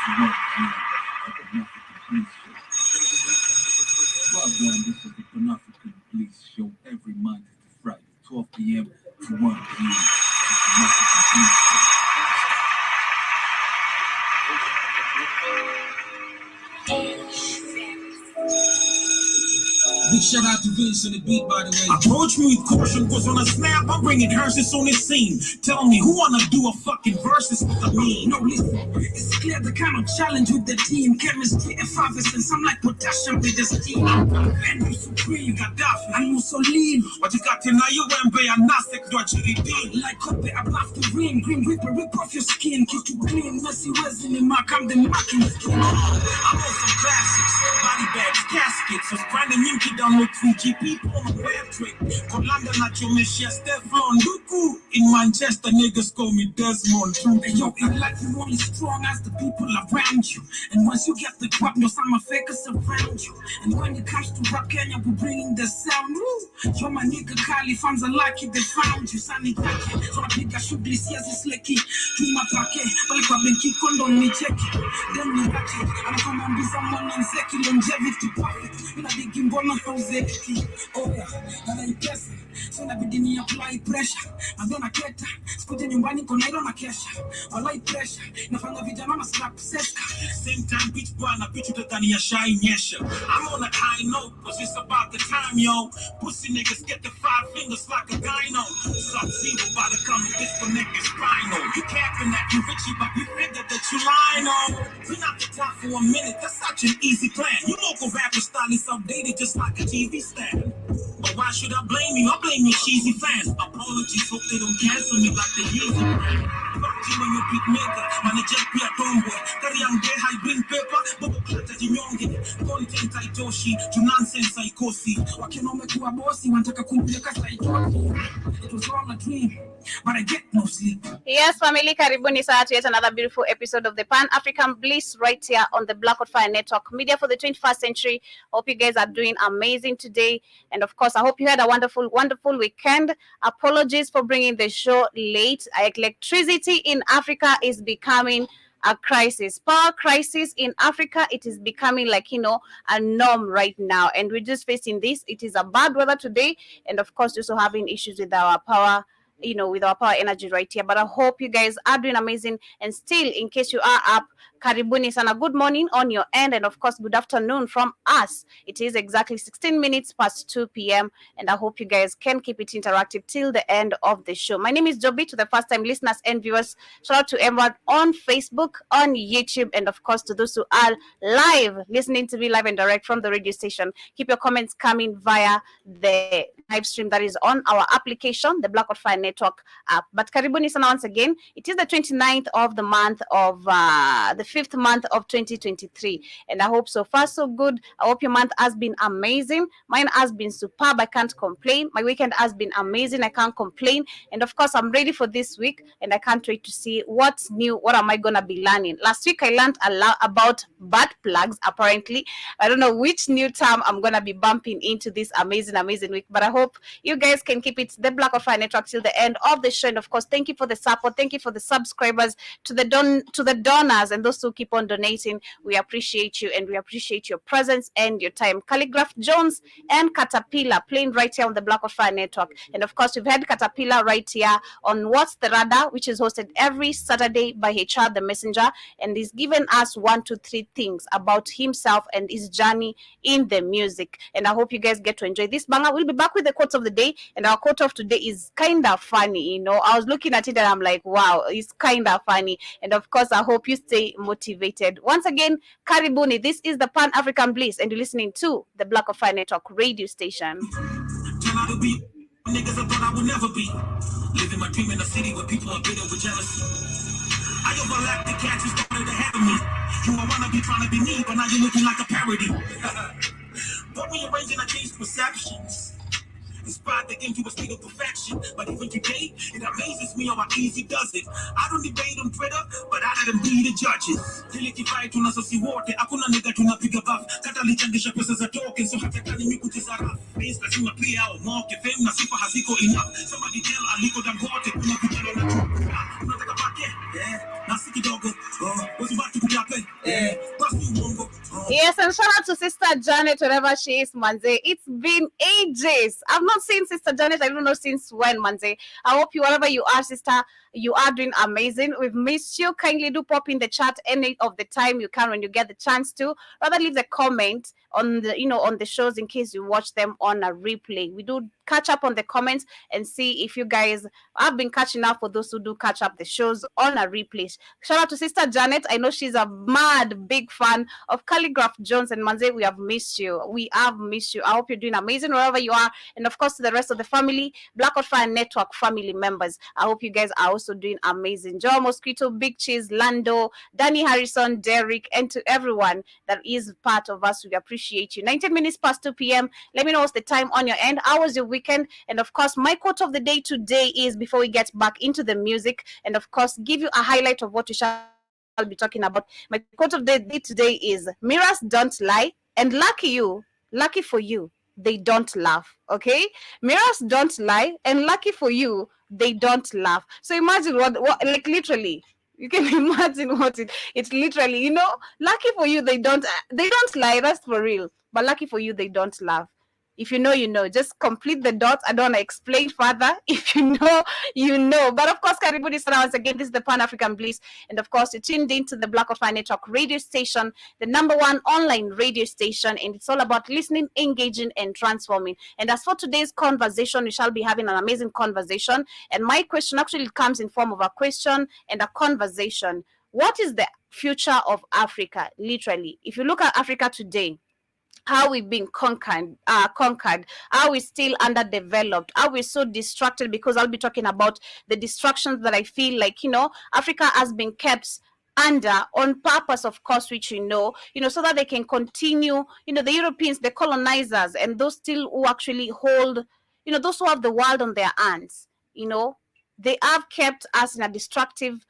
This is the Pan-African Police Show every Monday to Friday, 12 p.m. to 1 p.m. Big shout out to Vince on the beat, by the way. Approach me with caution, cause on a snap, I'm bringing hearses on this scene. Tell me, who wanna do a fucking versus with me? No, listen, it's clear the kind of challenge with the team. Chemistry, effervescence, I'm like potassium with the steam. And you supreme, Gaddafi, and Mussolini. What you got in you Wembe and Nasek, Dodgeridine. Like copy above the ring, green ripper, rip off your skin, keep you clean. Messy resin in mark, I'm the marking skin. I'm on some classics, body bags, caskets, so branding you down with 2GP on a web trick. From London at your mission, Stefan Luku. In Manchester, niggas call me Desmond. And yo, in life, you only strong as the people around you. And once you get the crop, no some fakers around you. And when it comes to rap Kenya, we bringing the sound. Woo. Yo, my nigga Kali, fans are lucky they found you. Sunny Kaki, so I pick a shoot this year's is lucky. To my packet, but if I've been kick on me, check it. Then me watch it. I'm from someone and Zeki longevity perfect. When I begin one of those Zeki. Oh, yeah, and I guess it. So I begin to apply pressure. I don't get that. Scooting in one con I don't cash. I like pressure. Nafanga vijana na slap seska. Same time, bitch, boy, na bitch, you than your shine, yes. I'm on a high note, cause it's about the time, yo. Pussy niggas get the 5 fingers like a gyno. Sub zero by the come disconnect is spinal. You capping that you Richie, but you figure that you lying on. We're not the top for a minute, that's such an easy plan. You local rapper style is outdated just like a TV stand. But why should I blame you? I blame your cheesy fans. Apologies, hope they don't cancel me like they use it. Fuck you and your big maker, manager Pia Tomboy. Carry on there, high green paper, but the Jinyonge. Content I Joshi, to nonsense I Kosi. Wakinome kuwa bossy, wantaka kumpeleka saitoki. It was all a dream, but I get no sleep. Yes, family, karibuni sana to yet another beautiful episode of the Pan-African Bliss right here on the Black Fire Network Media for the 21st century. Hope you guys are doing amazing today. And of course, I hope you had a wonderful, wonderful weekend. Apologies for bringing the show late. Electricity in Africa is becoming a crisis. Power crisis in Africa, it is becoming like, a norm right now. And we're just facing this. It is a bad weather today. And of course, also having issues with our power, with our power energy right here. But I hope you guys are doing amazing. And still, in case you are up, karibuni sana, good morning on your end. And of course, good afternoon from us. It is exactly 16 minutes past 2 p.m. And I hope you guys can keep it interactive till the end of the show. My name is Joby. To the first time listeners and viewers, shout out to everyone on Facebook, on YouTube, and of course to those who are live, listening to me live and direct from the radio station. Keep your comments coming via the live stream that is on our application, the Black Fire Network app. But karibuni sana once again. It is the 29th of the month of the 5th month of 2023, and I hope so far so good. I hope your month has been amazing. Mine has been superb. I can't complain. My weekend has been amazing. I can't complain. And of course, I'm ready for this week, and I can't wait to see what's new. What am I gonna be learning? Last week I learned a lot about butt plugs. Apparently, I don't know which new term I'm gonna be bumping into this amazing week, but I hope you guys can keep it the Black Fire Network till the end of the show. And of course, thank you for the support. Thank you for the subscribers, to the donors, and those who keep on donating. We appreciate you, and we appreciate your presence and your time. Calligraph Jones and Caterpillar playing right here on the Black Fire Network. And of course, we've had Caterpillar right here on What's the Radar, which is hosted every Saturday by HR the Messenger, and he's given us 1, 2, 3 things about himself and his journey in the music. And I hope you guys get to enjoy this banger. We'll be back with the quotes of the day, and our quote of today is kind of funny. I was looking at it and I'm like, wow, it's kind of funny. And of course, I hope you stay motivated. Once again, karibuni. This is the Pan-African Bliss, and you're listening to the Black Fire Network radio station. Niggas I thought I would never be. Living my dream in a city where people are bitter with jealousy. I overlapped the cats who started ahead of me. You wanna be trying to be me, but now you're looking like a parody. But rearranging I changed perceptions. Inspired the game to a state of perfection. But even today, it amazes me how easy does it. I don't debate on Twitter, but I let them be the judges. Nilikipai tunasasi wote, hakuna nigga tunapiga buff. Kata lichangisha pesa za token, so hata kani miku tizara. Base lazima pia au moke, fame na sifa haziko enough. Somebody tell aliko dangote, kuna kujalo na tu. Unataka pake? Yeah, nasi kidogo. What's about to kutape? Yes, and shout out to Sister Janet, wherever she is, Manze. It's been ages. I've not seen Sister Janet. I don't know since when, Manze. I hope you, wherever you are, sister, you are doing amazing. We've missed you. Kindly do pop in the chat any of the time you can when you get the chance to. Rather leave the comment on the on the shows in case you watch them on a replay. We do catch up on the comments and see if you guys have been catching up for those who do catch up the shows on a replay. Shout out to Sister Janet. I know she's a mad big fan of Calligraph Jones and Manze. We have missed you. We have missed you. I hope you're doing amazing wherever you are. And of course, to the rest of the family, Black Hot Fire Network family members, I hope you guys are also doing amazing. Joe Mosquito, Big Cheese, Lando, Danny Harrison, Derek, and to everyone that is part of us, we appreciate you. 19 minutes past 2 p.m. Let me know what's the time on your end. How was your weekend? And of course, my quote of the day today is, before we get back into the music, and of course, give you a highlight of what we shall be talking about. My quote of the day today is, mirrors don't lie, and lucky for you, they don't laugh. Okay, mirrors don't lie, and lucky for you, they don't laugh. So imagine what like literally, you can imagine what it's literally, lucky for you, they don't lie. That's for real. But lucky for you, they don't laugh. If you know, you know. Just complete the dots. I don't want to explain further. If you know, you know. But of course, Karibuni sana once again. This is the Pan-African Bliss. And of course, you're tuned into the Black Hot Fire Network radio station, the #1 online radio station. And it's all about listening, engaging, and transforming. And as for today's conversation, we shall be having an amazing conversation. And my question actually comes in form of a question and a conversation. What is the future of Africa? Literally, if you look at Africa today, how we've been conquered, how we're still underdeveloped, how we're so distracted, because I'll be talking about the distractions that I feel like, Africa has been kept under on purpose, of course, which so that they can continue, the Europeans, the colonizers, and those still who actually hold, those who have the world on their hands, they have kept us in a destructive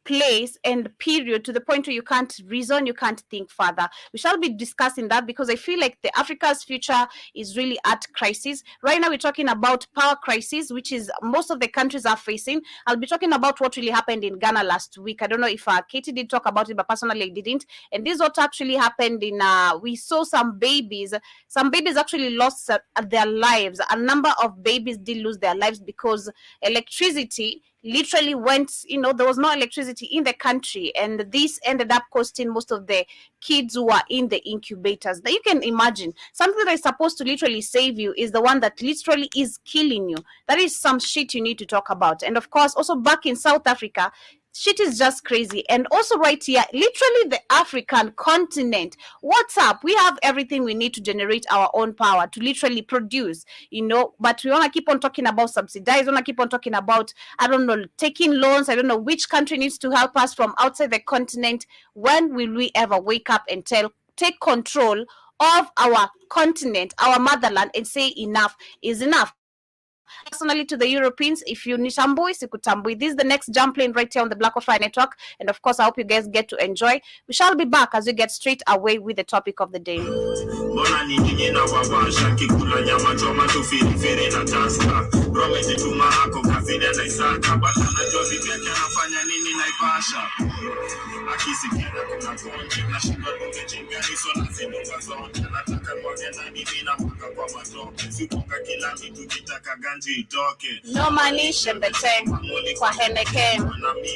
place and period, to the point where you can't reason, you can't think further. We shall be discussing that, because I feel like the Africa's future is really at crisis. Right now, we're talking about power crisis, which is most of the countries are facing. I'll be talking about what really happened in Ghana last week. I don't know if Katie did talk about it, but personally I didn't. And this is what actually happened in, we saw some babies actually lost their lives. A number of babies did lose their lives because electricity literally went, there was no electricity in the country, and this ended up costing most of the kids who are in the incubators. Now you can imagine, something that is supposed to literally save you is the one that literally is killing you. That is some shit you need to talk about. And of course, also back in South Africa, shit is just crazy. And also right here, literally the African continent, what's up? We have everything we need to generate our own power, to literally produce, but we want to keep on talking about subsidize, we want to keep on talking about, I don't know, taking loans. I don't know which country needs to help us from outside the continent. When will we ever wake up and take control of our continent, our motherland, and say enough is enough? Personally, to the Europeans, if you nitambui sikutambui, this is the next jump lane right here on the Black Hot Fire Network. And of course, I hope you guys get to enjoy. We shall be back as we get straight away with the topic of the day. No money, shembete, kwa heneke.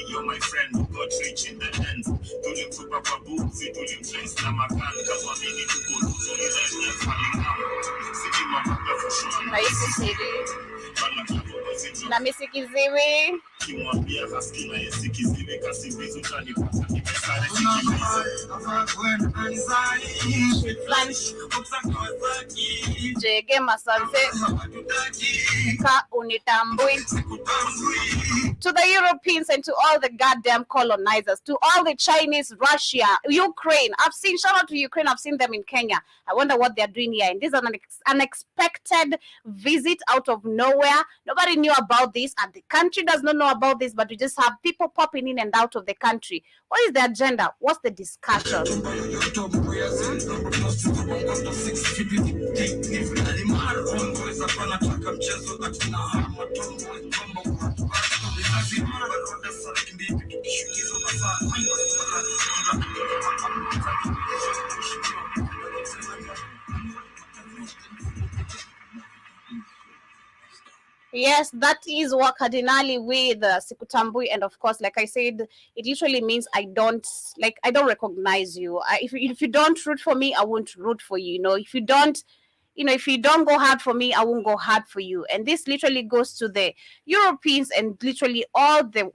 You're my friend who got rich in the end. Tulimtupa kwa buzi, tulimtrace na makani. Kazo nini tukulu, tulizaini falling out. Sidi mabaka fushua. Na isi sidi. Na misikiziwi. Kimwambia haskina yesikiziwi. Kasibizu chanipata nimesare sikibizu. Jege masanse. Ka unitambui. To the Europeans and to all the goddamn colonizers, to all the Chinese, Russia, Ukraine. Shout out to Ukraine. I've seen them in Kenya. I wonder what they're doing here. And this is an unexpected visit out of nowhere. Nobody knew about this, and the country does not know about this, but we just have people popping in and out of the country. What is the agenda? What's the discussion? Yes, that is what cardinally with Sikutambui, and of course, like I said, it literally means I don't recognize you. If you don't root for me, I won't root for you. If you don't go hard for me, I won't go hard for you. And this literally goes to the Europeans and literally all the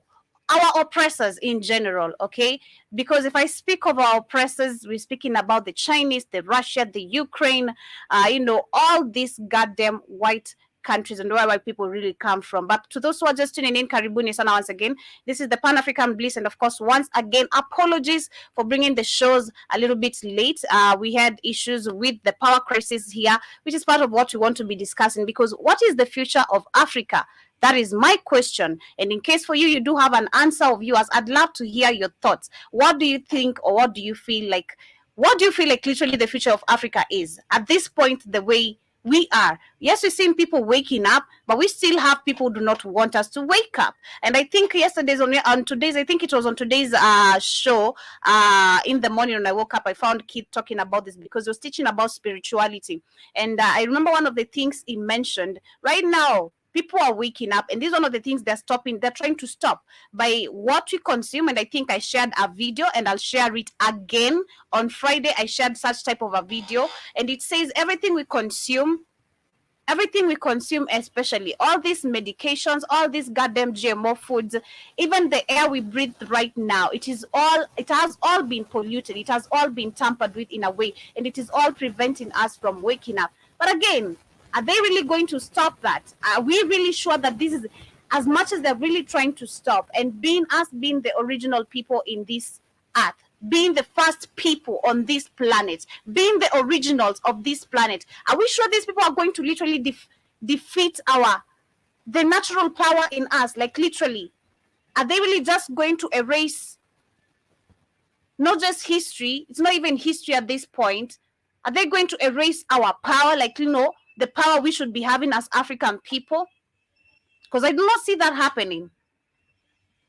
our oppressors in general, okay? Because if I speak of our oppressors, we're speaking about the Chinese, the Russia, the Ukraine, all these goddamn white countries and where people really come from. But to those who are just tuning in, Karibuni sana once again. This is the Pan African Bliss, and of course, once again, apologies for bringing the shows a little bit late. We had issues with the power crisis here, which is part of what we want to be discussing. Because what is the future of Africa? That is my question. And in case for you, you do have an answer of yours, I'd love to hear your thoughts. What do you think, or what do you feel like? What do you feel like literally the future of Africa is at this point, the way we are? Yes, we're seeing people waking up, but we still have people who do not want us to wake up. And I think on today's, I think it was on today's show in the morning when I woke up, I found Keith talking about this because he was teaching about spirituality. And I remember one of the things he mentioned right now. People are waking up, and this is one of the things they're trying to stop by what we consume. And I think I shared a video, and I'll share it again on Friday. I shared such type of a video, and it says everything we consume, especially all these medications, all these goddamn GMO foods, even the air we breathe right now, it has all been polluted. It has all been tampered with in a way, and it is all preventing us from waking up. But again, are they really going to stop that? Are we really sure that this is, as much as they're really trying to stop, and being the original people in this earth, being the first people on this planet, being the originals of this planet, are we sure these people are going to literally defeat the natural power in us? Like literally, are they really just going to erase not just history? It's not even history at this point. Are they going to erase our power, like the power we should be having as African people? Because I do not see that happening.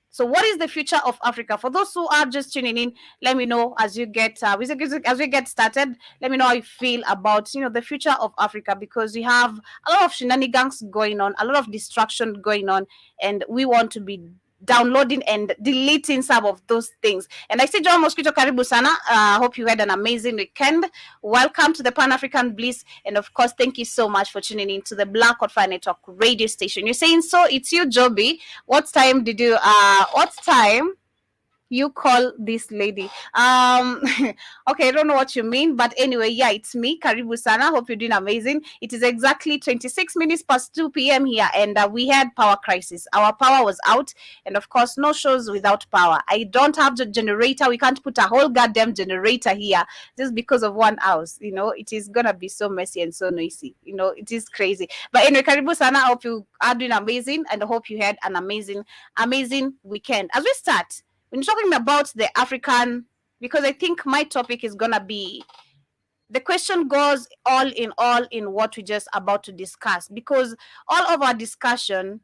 So, what is the future of Africa? For those who are just tuning in, let me know as we get started. Let me know how you feel about the future of Africa, because we have a lot of shenanigans going on, a lot of distraction going on, and we want to be downloading and deleting some of those things. And I say, John Mosquito, Karibu Sana. Hope you had an amazing weekend. Welcome to the Pan African Bliss, and of course, thank you so much for tuning in to the Black Hot Fire Network radio station. You're saying, so it's you, Joby. What time you call this lady? Okay, I don't know what you mean, but anyway, yeah, it's me, Karibu Sana. Hope you're doing amazing. It is exactly 26 minutes past 2 p.m. here, and we had power crisis. Our power was out, and of course, no shows without power. I don't have the generator. We can't put a whole goddamn generator here just because of one house. It is gonna be so messy and so noisy. It is crazy. But anyway, Karibu Sana. I hope you are doing amazing, and I hope you had an amazing weekend. As we start, when you're talking about the African, because I think my topic is gonna be, the question goes all in what we just about to discuss, because all of our discussion,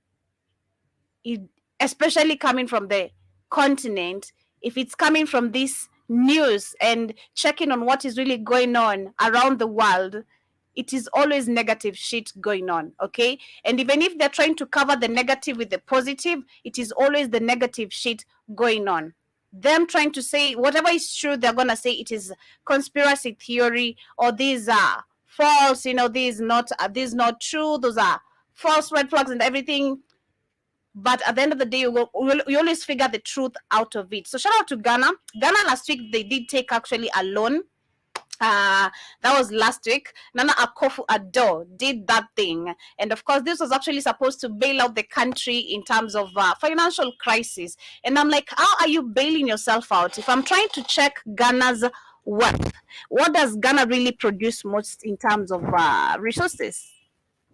especially coming from the continent, if it's coming from this news and checking on what is really going on around the world, it is always negative shit going on, okay? And even if they're trying to cover the negative with the positive, it is always the negative shit going on. Them trying to say whatever is true, they're gonna say it is conspiracy theory, or these are false, these not true, those are false red flags and everything. But at the end of the day, you always figure the truth out of it. So shout out to Ghana. Ghana last week, they did take actually a loan. That was last week. Nana Akufo-Addo did that thing, and of course, this was actually supposed to bail out the country in terms of financial crisis. And I'm like, how are you bailing yourself out? If I'm trying to check Ghana's wealth, what does Ghana really produce most in terms of resources?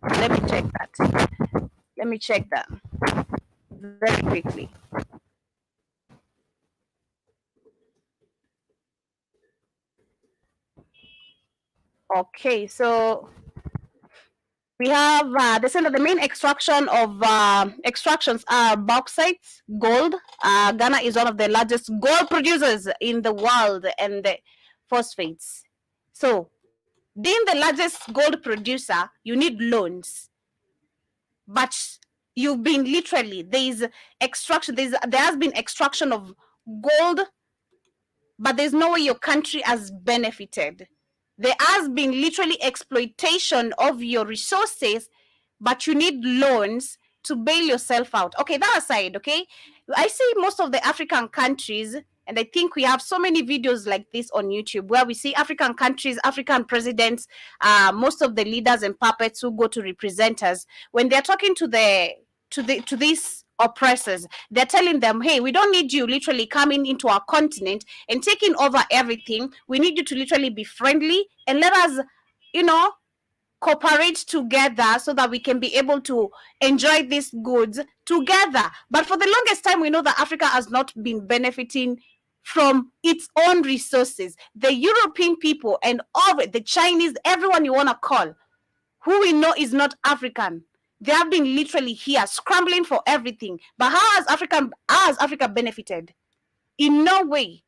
Let me check that very quickly. Okay, so we have the main extractions are bauxite, gold. Ghana is one of the largest gold producers in the world, and the phosphates. So, being the largest gold producer, you need loans. But You've been literally, there has been extraction of gold, but there's no way your country has benefited. There has been literally exploitation of your resources, but you need loans to bail yourself out. Okay, that aside, okay, I see most of the African countries, and I think we have so many videos like this on YouTube where we see African countries, African presidents, most of the leaders and puppets who go to represent us, when they're talking to these oppressors, they're telling them, hey, we don't need you literally coming into our continent and taking over everything. We need you to literally be friendly and let us, cooperate together so that we can be able to enjoy these goods together. But for the longest time, we know that Africa has not been benefiting from its own resources. The European people and all the Chinese, everyone you want to call, who we know is not African, they have been literally here scrambling for everything. But how has Africa benefited? In no way.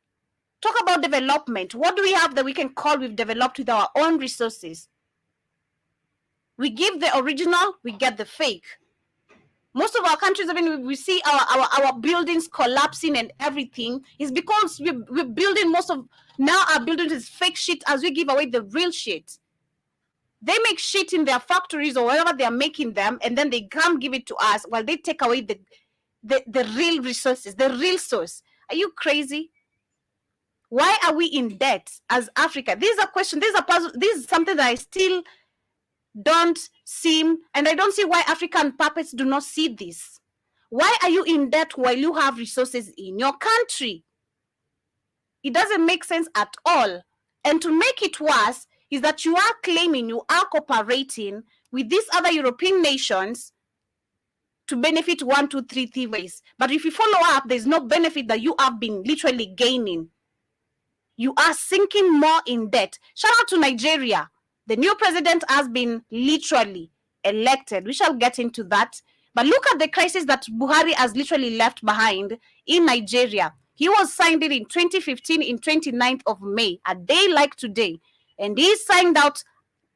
Talk about development. What do we have that we can call we've developed with our own resources? We give the original, we get the fake. Most of our countries, even we see our buildings collapsing and everything, is because we're building now our buildings is fake shit as we give away the real shit. They make shit in their factories or wherever they are making them, and then they come give it to us while they take away the real resources, the real source. Are you crazy? Why are we in debt as Africa? This is a question. This is something that I still don't seem, and I don't see why African puppets do not see this. Why are you in debt while you have resources in your country? It doesn't make sense at all. And to make it worse is that you are claiming you are cooperating with these other European nations to benefit 1, 2, 3 ways. But if you follow up, there's no benefit that you have been literally gaining. You are sinking more in debt. Shout out to Nigeria. The new president has been literally elected. We shall get into that. But look at the crisis that Buhari has literally left behind in Nigeria. He was signed in 2015, in 29th of May, a day like today. And he signed out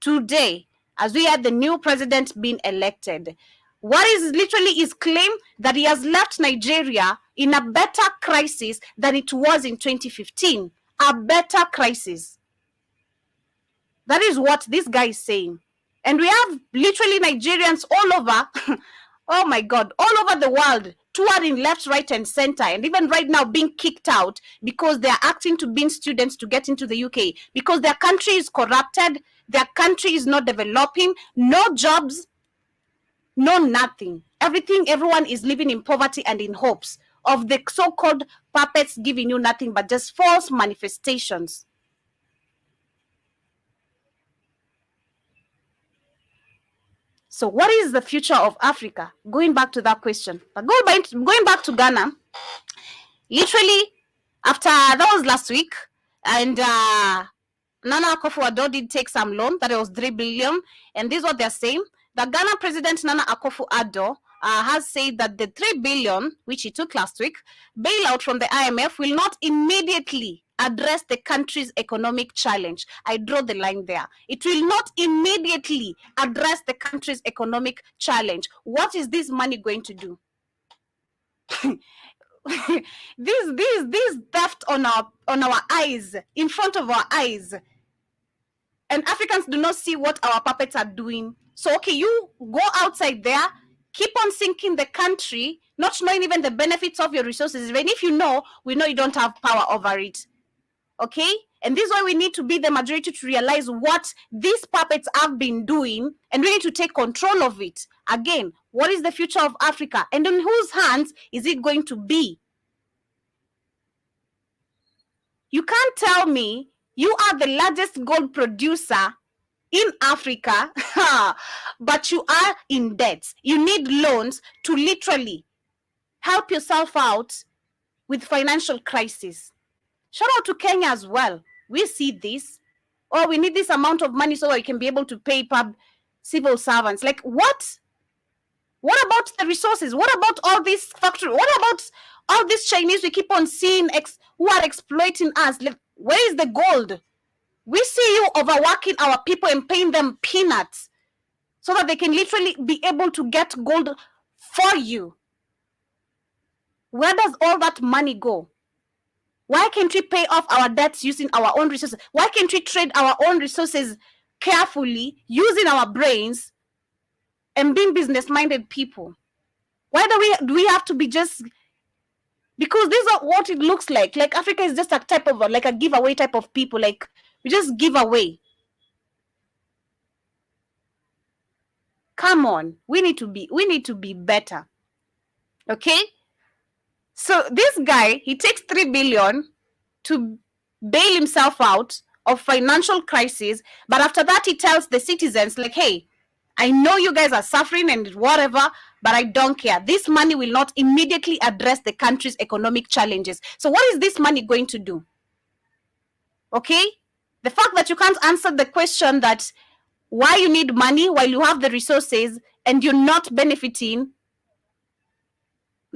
today as we had the new president being elected. What is literally his claim? That he has left Nigeria in a better crisis than it was in 2015. A better crisis. That is what this guy is saying. And we have literally Nigerians all over, oh my God, all over the world, touring left, right, and center, and even right now being kicked out because they are acting to be students to get into the UK, because their country is corrupted, their country is not developing, no jobs, no nothing. Everyone is living in poverty and in hopes of the so-called puppets giving you nothing but just false manifestations. So what is the future of Africa? Going back to that question. But going back to Ghana, literally, after that was last week, and Nana Akufo-Addo did take some loan, that it was 3 billion, and this is what they're saying. The Ghana President Nana Akufo-Addo has said that the 3 billion, which he took last week, bailout from the IMF will not immediately address the country's economic challenge. I draw the line there. It will not immediately address the country's economic challenge. What is this money going to do? This theft on our eyes, in front of our eyes. And Africans do not see what our puppets are doing. So, okay, you go outside there, keep on sinking the country, not knowing even the benefits of your resources. Even if you know, we know you don't have power over it. Okay? And this is why we need to be the majority to realize what these puppets have been doing, and we need to take control of it. Again, what is the future of Africa? And in whose hands is it going to be? You can't tell me you are the largest gold producer in Africa, but you are in debt. You need loans to literally help yourself out with financial crisis. Shout out to Kenya as well. We see this. Oh, we need this amount of money so we can be able to pay civil servants. Like, what? What about the resources? What about all these factories? What about all these Chinese we keep on seeing who are exploiting us? Like, where is the gold? We see you overworking our people and paying them peanuts so that they can literally be able to get gold for you. Where does all that money go? Why can't we pay off our debts using our own resources? Why can't we trade our own resources carefully, using our brains and being business-minded people? Why do we have to be just... Because this is what it looks like. Like Africa is just a type of, like a giveaway type of people. Like we just give away. Come on, we need to be better. Okay? So this guy, he takes 3 billion to bail himself out of financial crisis, but after that he tells the citizens, like, hey, I know you guys are suffering and whatever, but I don't care. This money will not immediately address the country's economic challenges. So what is this money going to do? Okay? The fact that you can't answer the question that why you need money while you have the resources and you're not benefiting,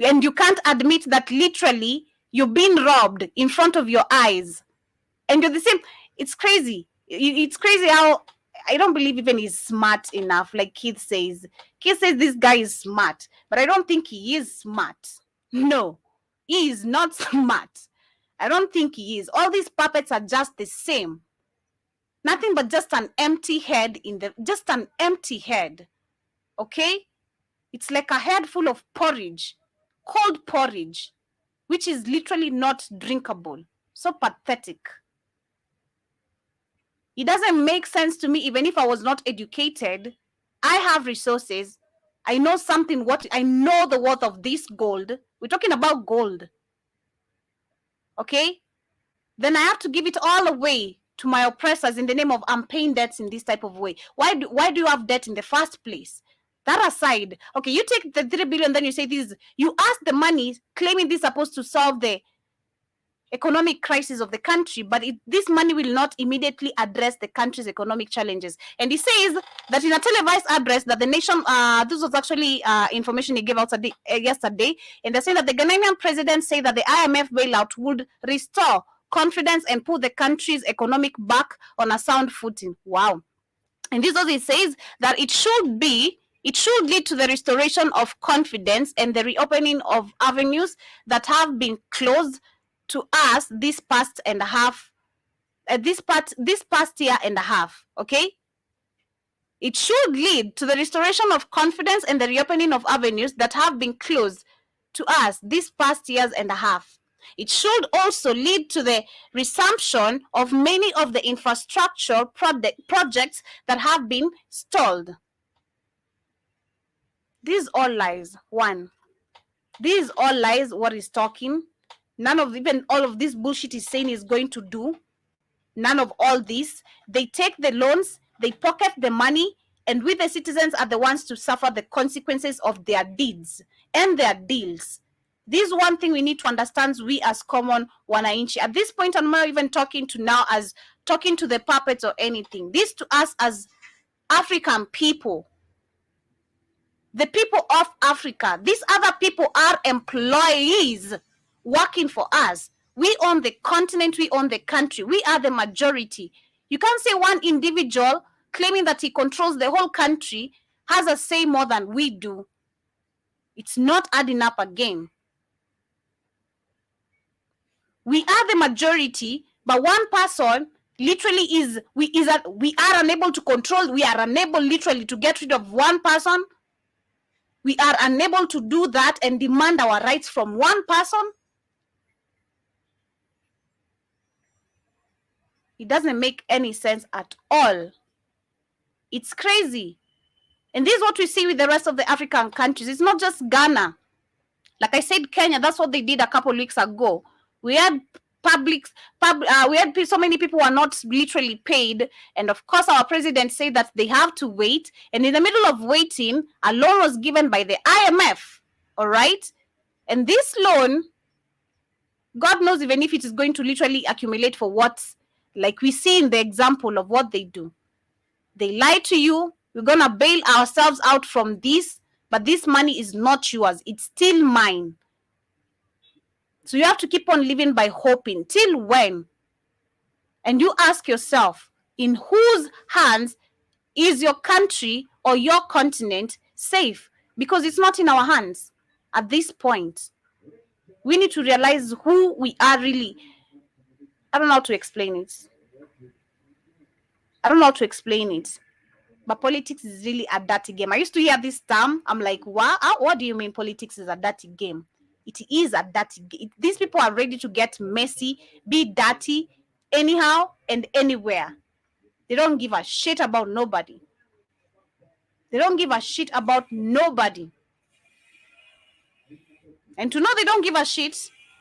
and you can't admit that literally you're being robbed in front of your eyes, and you're the same. It's crazy. It's crazy how I don't believe even he's smart enough. Like Keith says this guy is smart, but I don't think he is smart. No, he is not smart. I don't think he is. All these puppets are just the same. Nothing but just an empty head just an empty head. Okay? It's like a head full of porridge, cold porridge, which is literally not drinkable. So pathetic. It doesn't make sense to me. Even if I was not educated, I have resources. I know I know the worth of this gold. We're talking about gold. Okay? Then I have to give it all away to my oppressors in the name of I'm paying debts in this type of way. Why do you have debt in the first place? That aside, okay, you take the 3 billion, then you say this, you ask the money claiming this is supposed to solve the economic crisis of the country, but this money will not immediately address the country's economic challenges. And he says that in a televised address that the nation, this was actually information he gave out yesterday, and they're saying that the Ghanaian president said that the IMF bailout would restore confidence and put the country's economic back on a sound footing. Wow. And this also says that it should lead to the restoration of confidence and the reopening of avenues that have been closed to us this past year and a half. Okay, it should lead to the restoration of confidence and the reopening of avenues that have been closed to us this past years and a half. It should also lead to the resumption of many of the infrastructure projects that have been stalled. These all lies. One, these all lies. What he's talking, none of even all of this bullshit he's saying is going to do. None of all this. They take the loans, they pocket the money, and we the citizens are the ones to suffer the consequences of their deeds and their deals. This is one thing we need to understand, we as common wananchi. At this point, I'm not even talking to the puppets or anything. This to us as African people, the people of Africa. These other people are employees working for us. We own the continent, we own the country. We are the majority. You can't say one individual claiming that he controls the whole country has a say more than we do. It's not adding up again. We are the majority, but one person literally we are unable to control. We are unable literally to get rid of one person. We are unable to do that and demand our rights from one person. It doesn't make any sense at all. It's crazy. And this is what we see with the rest of the African countries. It's not just Ghana. Like I said, Kenya, that's what they did a couple of weeks ago. We had so many people who are not literally paid. And of course, our president said that they have to wait. And in the middle of waiting, a loan was given by the IMF. All right. And this loan, God knows even if it is going to literally accumulate for what, like we see in the example of what they do. They lie to you. We're going to bail ourselves out from this, but this money is not yours. It's still mine. So you have to keep on living by hoping. Till when? And you ask yourself, in whose hands is your country or your continent safe? because it's not in our hands at this point. We need to realize who we are really. I don't know how to explain it. But politics is really a dirty game. I used to hear this term. I'm like, what do you mean politics is a dirty game? It is a dirty game. These people are ready to get messy, be dirty, anyhow and anywhere. They don't give a shit about nobody. And to know they don't give a shit,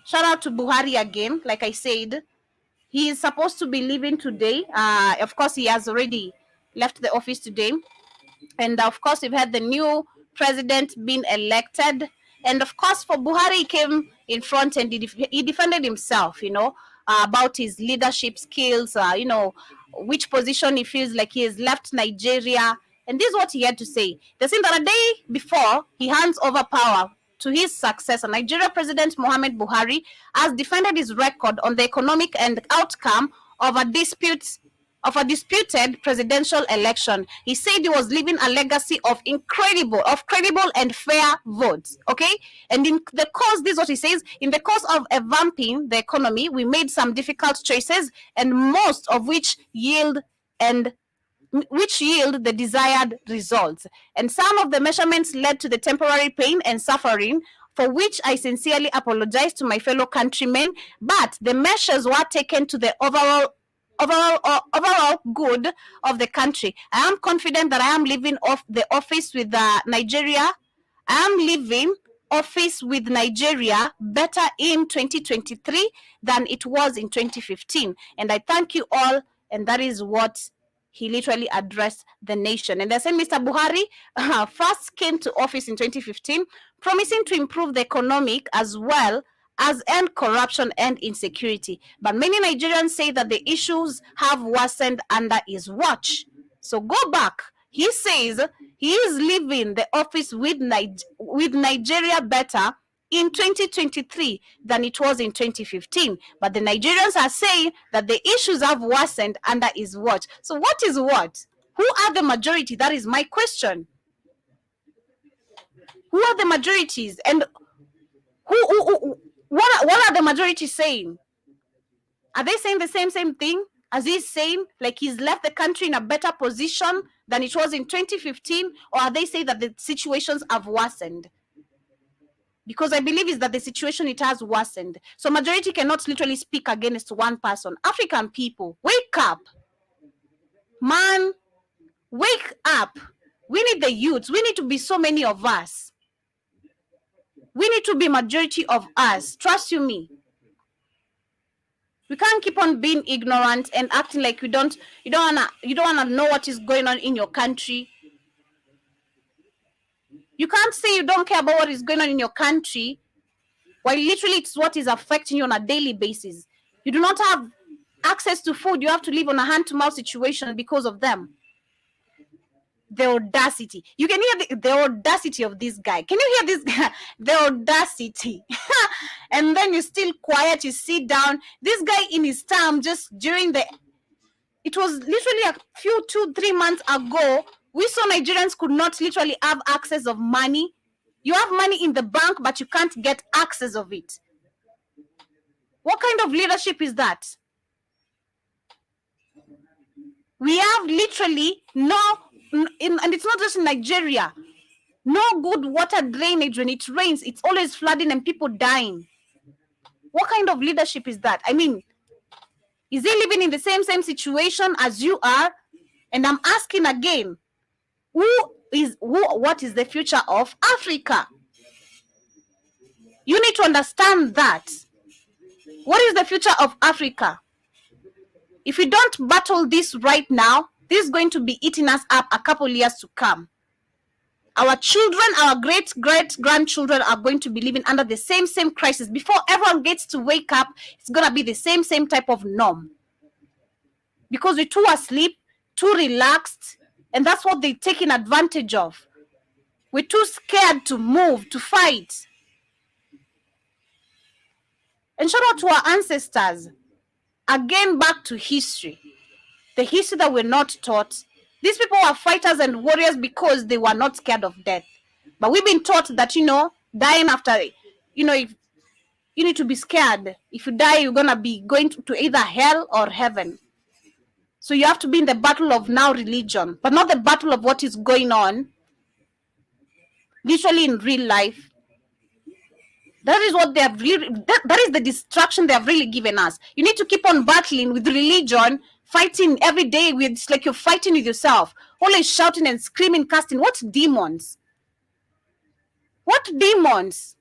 shout out to Buhari again. Like I said, he is supposed to be leaving today. Of course, he has already left the office today. And of course, we've had the new president being elected. And of course, for Buhari, he came in front and he defended himself, about his leadership skills, which position he feels like he has left Nigeria. And this is what he had to say. They said that a day before he hands over power to his successor, Nigeria President Muhammad Buhari has defended his record on the economic and outcome of a disputed presidential election. He said he was leaving a legacy of credible and fair votes. Okay, and in the course, this is what he says: in the course of revamping the economy, we made some difficult choices, and most of which yield the desired results. And some of the measurements led to the temporary pain and suffering, for which I sincerely apologize to my fellow countrymen. But the measures were taken to the overall good of the country. I am confident that I am leaving the office with Nigeria. I am leaving office with Nigeria better in 2023 than it was in 2015. And I thank you all. And that is what he literally addressed the nation. And they said Mr. Buhari first came to office in 2015, promising to improve the economic as well as end corruption and insecurity. But many Nigerians say that the issues have worsened under his watch. So go back. He says he is leaving the office with Nigeria better in 2023 than it was in 2015. But the Nigerians are saying that the issues have worsened under his watch. So what is what? Who are the majority? That is my question. Who are the majorities? And what are the majority saying? Are they saying the same thing as he's saying, like he's left the country in a better position than it was in 2015? Or are they saying that the situations have worsened? Because I believe is that the situation, it has worsened. So majority cannot literally speak against one person. African people, wake up. Man, wake up. We need the youths. We need to be so many of us. We need to be majority of us. Trust you me. We can't keep on being ignorant and acting like you don't wanna know what is going on in your country. You can't say you don't care about what is going on in your country, while literally it's what is affecting you on a daily basis. You do not have access to food. You have to live on a hand-to-mouth situation because of them. The audacity. You can hear the audacity of this guy. Can you hear this guy? The audacity. And then you still quiet, you sit down. This guy in his term, just during it was literally a few 2-3 months ago, we saw Nigerians could not literally have access of money. You have money in the bank, but you can't get access of it. What kind of leadership is that? We have literally and it's not just in Nigeria, no good water drainage. When it rains, it's always flooding and people dying. What kind of leadership is that? I mean, is he living in the same situation as you are? And I'm asking again, what is the future of Africa? You need to understand that. What is the future of Africa? If we don't battle this right now, this is going to be eating us up a couple years to come. Our children, our great-grandchildren are going to be living under the same crisis. Before everyone gets to wake up, it's going to be the same type of norm. Because we're too asleep, too relaxed, and that's what they're taking advantage of. We're too scared to move, to fight. And shout out to our ancestors. Again, back to history. The history that we're not taught. These people were fighters and warriors because they were not scared of death. But we've been taught that, dying after, if you need to be scared. If you die, you're going to be going to either hell or heaven. So you have to be in the battle of now religion, but not the battle of what is going on literally in real life. That is what they have really, that is the distraction they have really given us. You need to keep on battling with religion, fighting every day with, it's like you're fighting with yourself, always shouting and screaming, casting. What demons? What demons?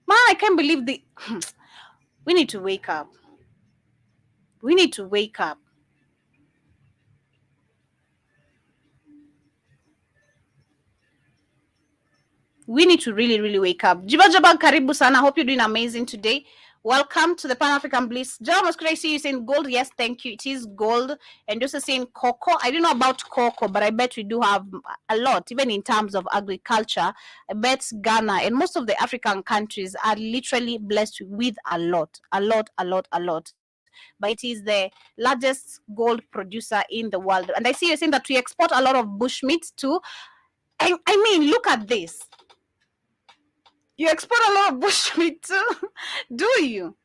Man, I can't believe we need to wake up. We need to wake up. We need to really, really wake up. Jiba Jaba Karibu Sana. Hope you're doing amazing today. Welcome to the Pan-African Bliss. John, could I see you saying gold? Yes, thank you. It is gold. And just saying cocoa. I don't know about cocoa, but I bet we do have a lot, even in terms of agriculture. I bet Ghana and most of the African countries are literally blessed with a lot. But it is the largest gold producer in the world. And I see you saying that we export a lot of bushmeat too. I mean, look at this. You export a lot of bushmeat too, do you?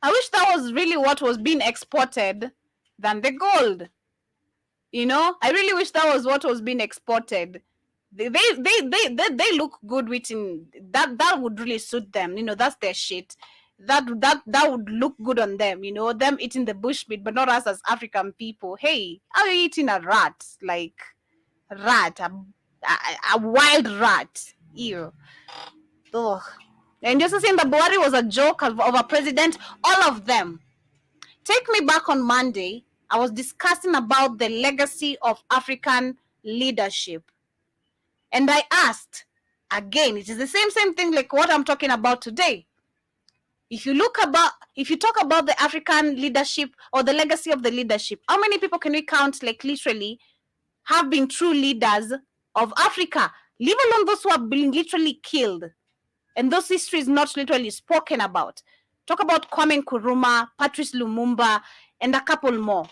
I wish that was really what was being exported than the gold. I really wish that was what was being exported. They look good written. That would really suit them. That's their shit. That would look good on them. Them eating the bushmeat, but not us as African people. Hey, how are you eating a rat? Like rat, a wild rat. Ew. Ugh. And just saying that Buhari was a joke of a president, all of them. Take me back on Monday. I was discussing about the legacy of African leadership. And I asked, again, it is the same thing like what I'm talking about today. If you talk about the African leadership or the legacy of the leadership, how many people can we count, like literally, have been true leaders of Africa? Leave alone those who have been literally killed. And those histories not literally spoken about. Talk about Kwame Nkrumah, Patrice Lumumba, and a couple more.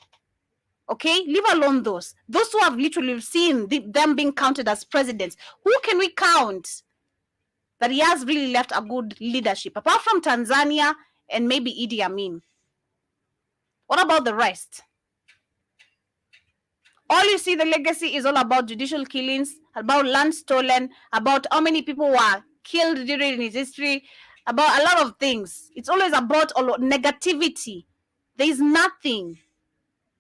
Okay? Leave alone those. Those who have literally seen them being counted as presidents. Who can we count that he has really left a good leadership? Apart from Tanzania and maybe Idi Amin. What about the rest? All you see, the legacy is all about judicial killings, about land stolen, about how many people were killed during his history, about a lot of things. It's always about negativity. There is nothing.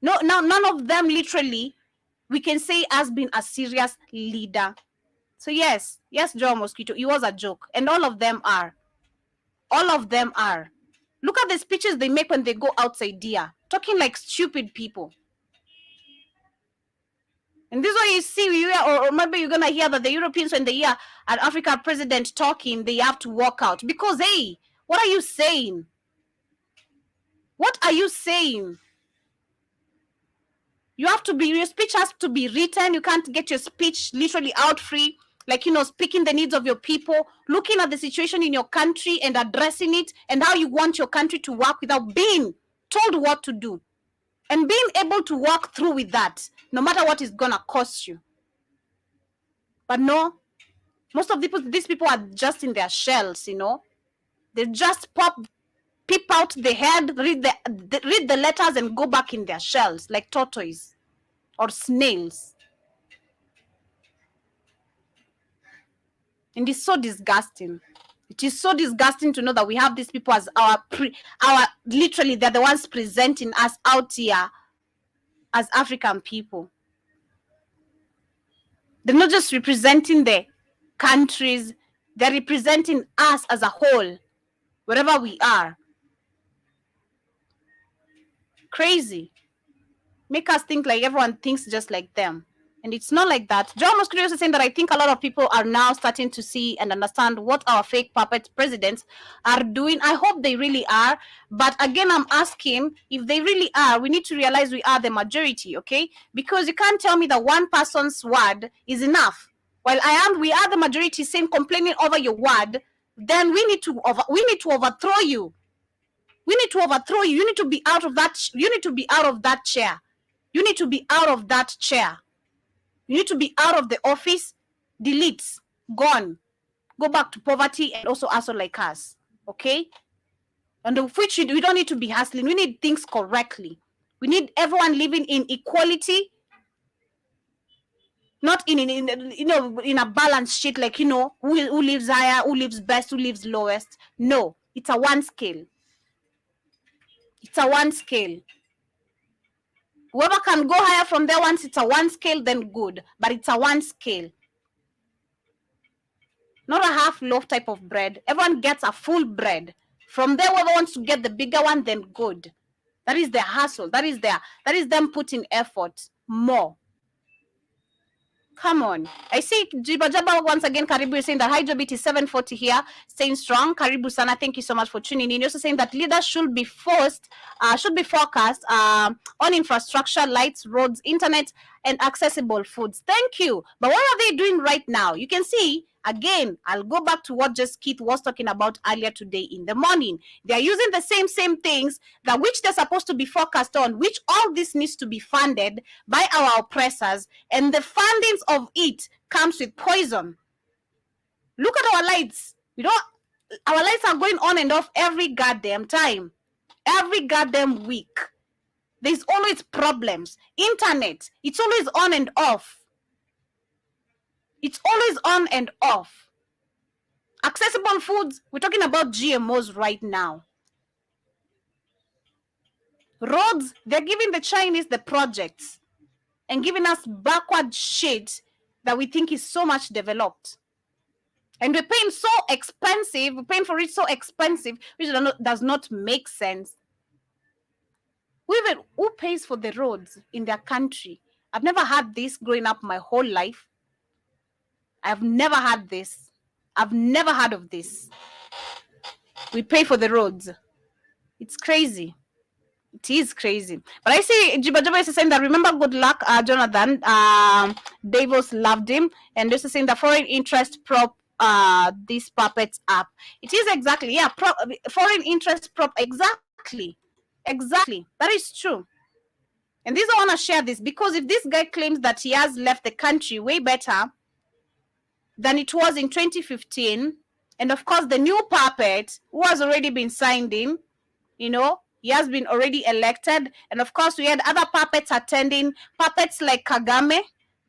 None of them literally we can say has been a serious leader. So yes, Joe Mosquito, he was a joke, and all of them are. All of them are. Look at the speeches they make when they go outside here, talking like stupid people. And this is why you see, or maybe you're gonna hear that the Europeans, when they hear an African president talking, they have to walk out because, hey, what are you saying? What are you saying? Your speech has to be written. You can't get your speech literally out free, like, speaking the needs of your people, looking at the situation in your country and addressing it and how you want your country to work without being told what to do. And being able to walk through with that, no matter what it's gonna cost you. But no, most of these people are just in their shells, They just peep out the head, read the letters, and go back in their shells like tortoise or snails. And it's so disgusting. It is so disgusting to know that we have these people as our literally, they're the ones presenting us out here as African people. They're not just representing the countries, they're representing us as a whole, wherever we are. Crazy. Make us think like everyone thinks just like them. And it's not like that. John Mosquito is saying that I think a lot of people are now starting to see and understand what our fake puppet presidents are doing. I hope they really are. But again, I'm asking, if they really are, we need to realize we are the majority, okay? Because you can't tell me that one person's word is enough. While we are the majority saying complaining over your word, then we need to overthrow you. We need to overthrow you. You need to be out of that. You need to be out of that chair. You need to be out of that chair. You need to be out of the office, delete, gone, go back to poverty, and also hustle like us. Okay? And of which we don't need to be hustling. We need things correctly. We need everyone living in equality, not in a balanced shit, like, who lives higher, who lives best, who lives lowest. No, it's a one scale. It's a one scale. Whoever can go higher from there, once it's a one scale, then good. But it's a one scale. Not a half loaf type of bread. Everyone gets a full bread. From there, whoever wants to get the bigger one, then good. That is their hustle. That is them putting effort more. Come on. I see Jiba Jaba once again. Karibu is saying that hi Jobit is 740 here, staying strong. Karibu Sana, thank you so much for tuning in. You're also saying that leaders should be focused on infrastructure, lights, roads, internet, and accessible foods. Thank you. But what are they doing right now? You can see, again, I'll go back to what just Keith was talking about earlier today in the morning. They are using the same things that which they're supposed to be focused on, which all this needs to be funded by our oppressors, and the fundings of it comes with poison. Look at our lights. Our lights are going on and off every goddamn time, every goddamn week. There's always problems. Internet, it's always on and off. It's always on and off. Accessible foods, we're talking about GMOs right now. Roads, they're giving the Chinese the projects and giving us backward shit that we think is so much developed. And we're paying so expensive, we're paying for it so expensive, which does not make sense. Who pays for the roads in their country? I've never had this growing up my whole life. I've never had this. I've never heard of this. We pay for the roads. It's crazy. It is crazy. But I see Jiba is saying that remember good luck, Jonathan. Davos loved him. And this is saying the foreign interest prop these puppets up. It is exactly, yeah, foreign interest prop, exactly. That is true. And this, I want to share this because if this guy claims that he has left the country way better than it was in 2015, and of course the new puppet who has already been signed in, he has been already elected, and of course we had other puppets attending, puppets like Kagame,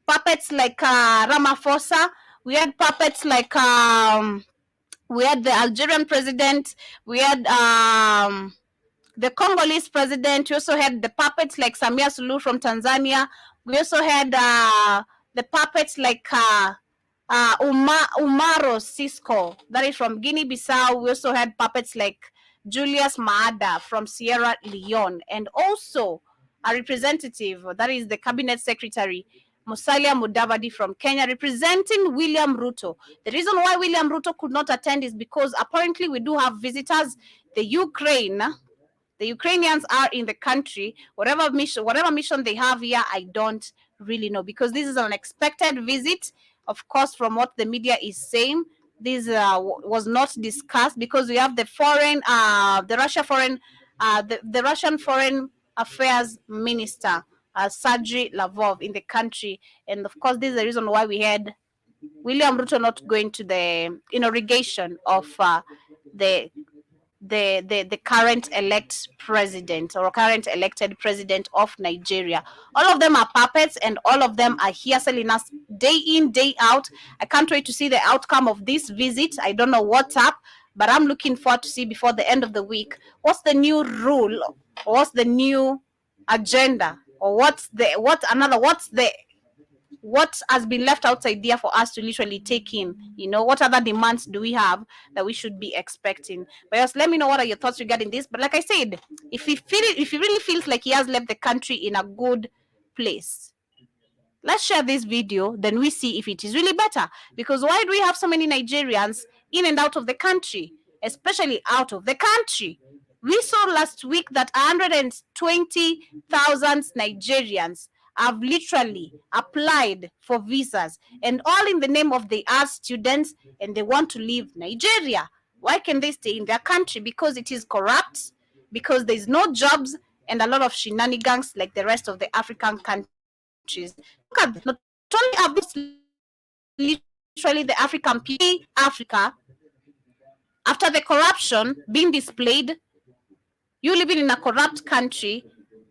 puppets like Ramaphosa, we had puppets like we had the Algerian president, we had the Congolese president. We also had the puppets like Samia Suluhu from Tanzania. We also had the puppets like Umaro Sisco, that is from Guinea-Bissau. We also had puppets like Julius Maada from Sierra Leone, and also a representative, that is the cabinet secretary, Musalia Mudavadi from Kenya, representing William Ruto. The reason why William Ruto could not attend is because apparently we do have visitors. The Ukrainians are in the country. Whatever mission they have here, I don't really know, because this is an unexpected visit. Of course, from what the media is saying, this was not discussed because we have the Russian foreign affairs minister, Sergey Lavrov, in the country, and of course, this is the reason why we had William Ruto not going to the inauguration of the current current elected president of Nigeria. All of them are puppets, and all of them are here selling us day in, day out. I can't wait to see the outcome of this visit. I don't know what's up, but I'm looking forward to see before the end of the week what's the new rule, or what's the new agenda, or what has been left outside there for us to literally take in. What other demands do we have that we should be expecting? But just let me know what are your thoughts regarding this. But like I said, if he really feels like he has left the country in a good place, let's share this video, then we see if it is really better. Because why do we have so many Nigerians in and out of the country, especially out of the country? We saw last week that 120,000 Nigerians have literally applied for visas, and all in the name of they are students and they want to leave Nigeria. Why can they stay in their country? Because it is corrupt, because there's no jobs, and a lot of shenanigans like the rest of the African countries. Look at, not talking only have this literally the African people, Africa, after the corruption being displayed, you living in a corrupt country,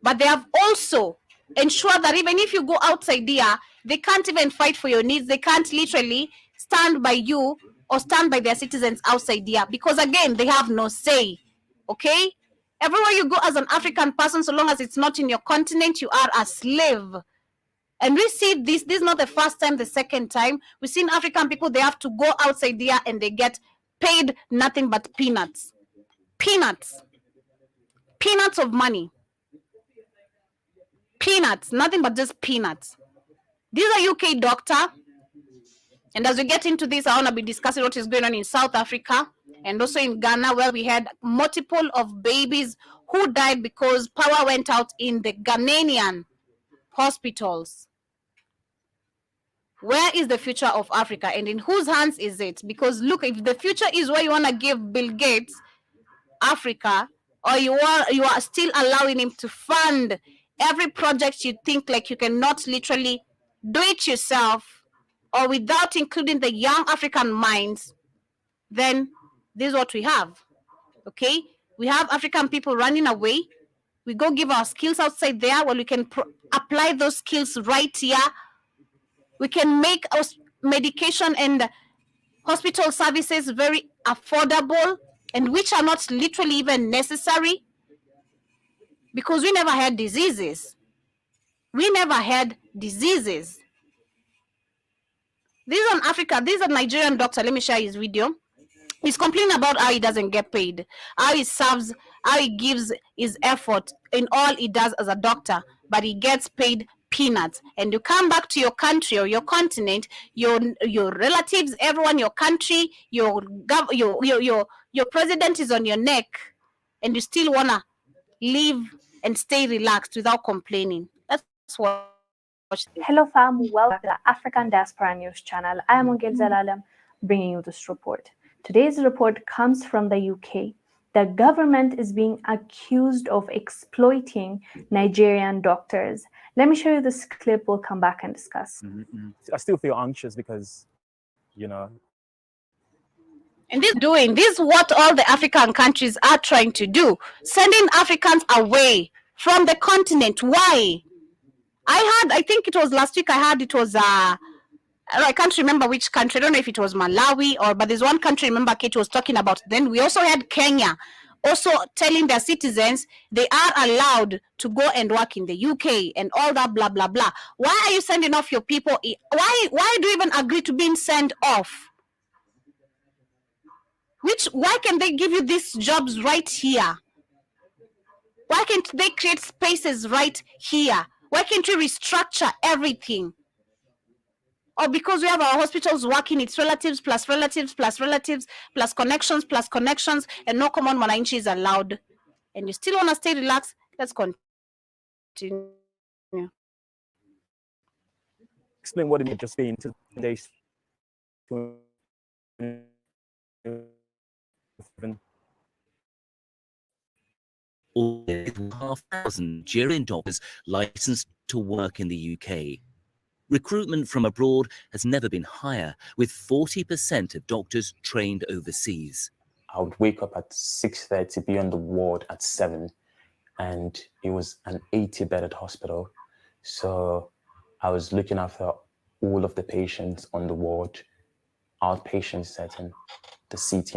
but they have also ensured that even if you go outside there, they can't even fight for your needs. They can't literally stand by you or stand by their citizens outside there because, again, they have no say. Okay? Everywhere you go as an African person, so long as it's not in your continent, you are a slave. And we see this is not the first time, the second time. We've seen African people, they have to go outside there and they get paid nothing but peanuts. Peanuts. Peanuts of money. Peanuts. Nothing but just peanuts. This is a UK doctor. And as we get into this, I want to be discussing what is going on in South Africa and also in Ghana, where we had multiple of babies who died because power went out in the Ghanaian hospitals. Where is the future of Africa and in whose hands is it? Because look, if the future is where you want to give Bill Gates Africa, or you are still allowing him to fund every project you think like you cannot literally do it yourself or without including the young African minds, then this is what we have. Okay, we have African people running away. We go give our skills outside there where we can apply those skills right here. We can make our medication and hospital services very affordable and which are not literally even necessary because we never had diseases. We never had diseases. This is an Africa, this is a Nigerian doctor. Let me share his video. He's complaining about how he doesn't get paid, how he serves, how he gives his effort in all he does as a doctor, but he gets paid peanuts. And you come back to your country or your continent, your relatives, everyone, your country, your president is on your neck, and you still wanna live and stay relaxed without complaining. That's what. Hello fam, welcome to the African Diaspora News channel. I am Ongel Zalalam bringing you this report. Today's report comes from the UK. The government is being accused of exploiting Nigerian doctors. Let me show you this clip. We'll come back and discuss. I still feel anxious because, you know. And this is what all the African countries are trying to do, sending Africans away from the continent. Why? I think it was last week, it was, I can't remember which country. I don't know if it was Malawi but there's one country, remember, Kate was talking about. Then we also had Kenya also telling their citizens they are allowed to go and work in the UK and all that blah, blah, blah. Why are you sending off your people? Why do you even agree to being sent off? Why can they give you these jobs right here? Why can't they create spaces right here? Why can't we restructure everything? Or because we have our hospitals working, it's relatives plus relatives plus relatives plus connections, and no common mwananchi is allowed. And you still want to stay relaxed? Let's continue. Explain what it means just being 2 days. All 5,000 Nigerian doctors licensed to work in the UK. Recruitment from abroad has never been higher, with 40% of doctors trained overseas. I would wake up at 6:30, be on the ward at 7, and it was an 80-bedded hospital. So I was looking after all of the patients on the ward, outpatient setting, the CT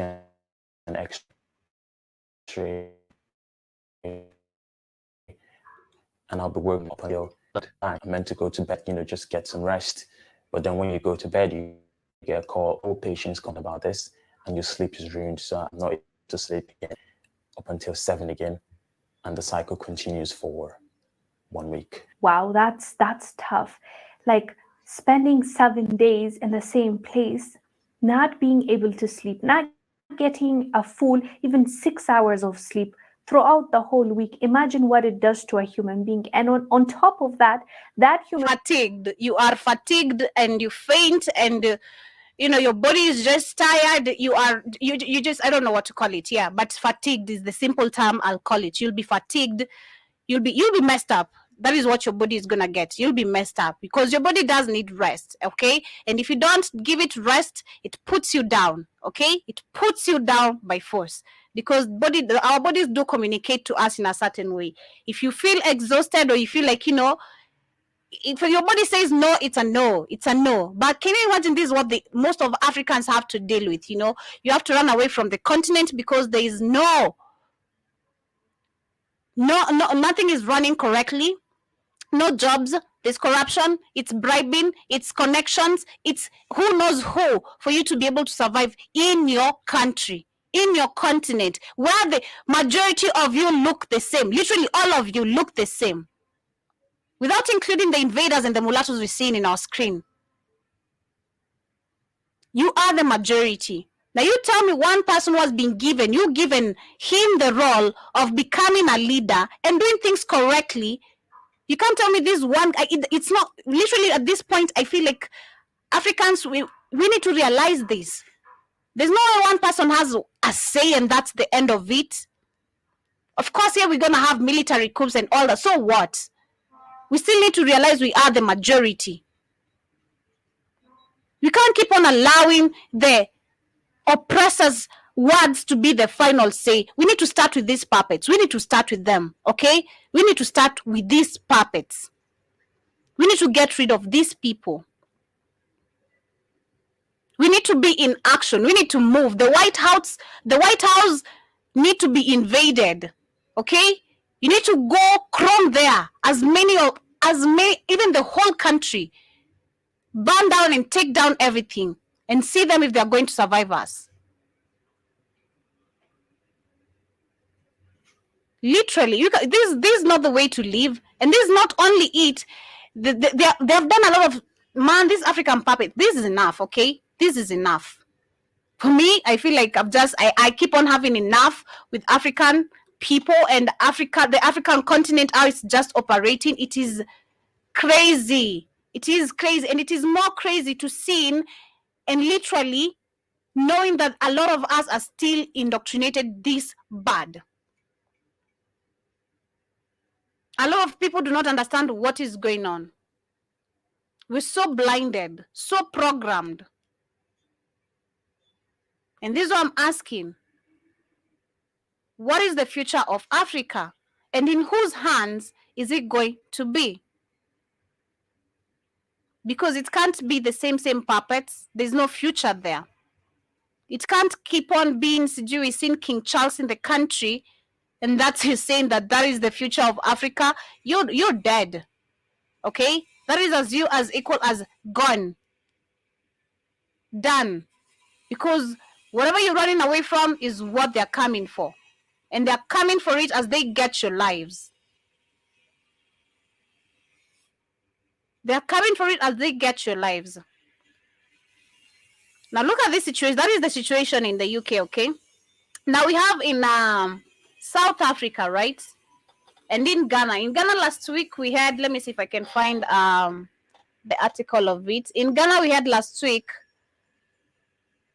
and X-ray, and I'll be working up until I'm meant to go to bed, just get some rest. But then when you go to bed, you get a call, all patients come about this, and your sleep is ruined. So I'm not able to sleep again up until 7 again. And the cycle continues for 1 week. Wow, that's tough. Like spending 7 days in the same place, not being able to sleep, not getting a full, even 6 hours of sleep throughout the whole week. Imagine what it does to a human being. And on top of that human fatigued. You are fatigued and you faint and your body is just tired. You just, I don't know what to call it. Yeah, but fatigued is the simple term I'll call it. You'll be fatigued. You'll be messed up. that is what your body is gonna get. You'll be messed up because your body does need rest, okay? And if you don't give it rest, it puts you down, okay? It puts you down by force because our bodies do communicate to us in a certain way. If you feel exhausted or you feel like, if your body says no, it's a no. It's a no. But can you imagine this is what most of Africans have to deal with, You have to run away from the continent because there is nothing is running correctly. No jobs, there's corruption, it's bribing, it's connections, it's who knows who for you to be able to survive in your country, in your continent, where the majority of you look the same. Literally all of you look the same. Without including the invaders and the mulattoes we're seeing in our screen. You are the majority. Now you tell me one person was being given, you given him the role of becoming a leader and doing things correctly. You can't tell me this one. It's not literally at this point. I feel like Africans, we need to realize this. There's no one person has a say, and that's the end of it. Of course, here we're gonna have military coups and all that. So what? We still need to realize we are the majority. We can't keep on allowing the oppressors' words to be the final say. We need to start with these puppets. We need to start with them, okay? We need to start with these puppets. We need to get rid of these people. We need to be in action. We need to move. The White House need to be invaded, okay? You need to go chrome there, as many, even the whole country, burn down and take down everything and see them if they're going to survive us. Literally, this is not the way to live, and this is not only it. They have done a lot of this African puppet. This is enough, okay? This is enough. For me, I feel like I keep on having enough with African people and Africa, the African continent, how it's just operating. It is crazy. It is crazy, and it is more crazy to see and literally knowing that a lot of us are still indoctrinated this bad. A lot of people do not understand what is going on. We're so blinded, so programmed. And this is what I'm asking. What is the future of Africa? And in whose hands is it going to be? Because it can't be the same puppets. There's no future there. It can't keep on being we've seen King Charles in the country, and that's he's saying that is the future of Africa. You're dead. Okay? That is as equal as gone. Done. Because whatever you're running away from is what they're coming for. And they're coming for it as they get your lives. They're coming for it as they get your lives. Now look at this situation. That is the situation in the UK, okay? Now we have in South Africa, right? And in Ghana. In Ghana last week we had, let me see if I can find the article of it. In Ghana we had last week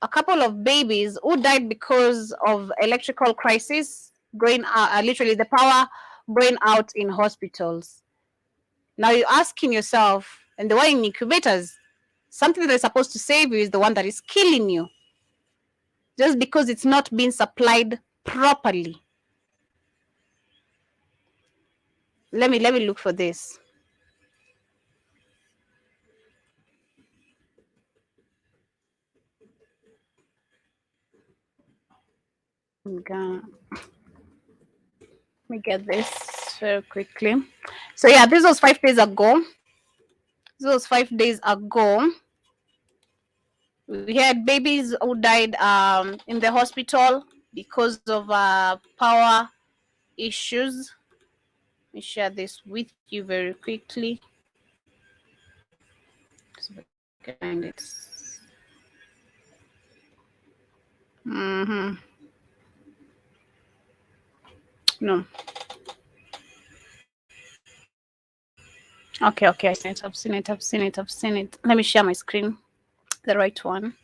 a couple of babies who died because of electrical crisis going literally the power going out in hospitals. Now you're asking yourself, and the one in incubators, something that is supposed to save you is the one that is killing you, just because it's not being supplied properly. Let me look for this. Let me get this very quickly. So yeah, this was 5 days ago. This was 5 days ago. We had babies who died in the hospital because of power issues. Let me share this with you very quickly. So I can find it. No. Okay. I've seen it. Let me share my screen. The right one.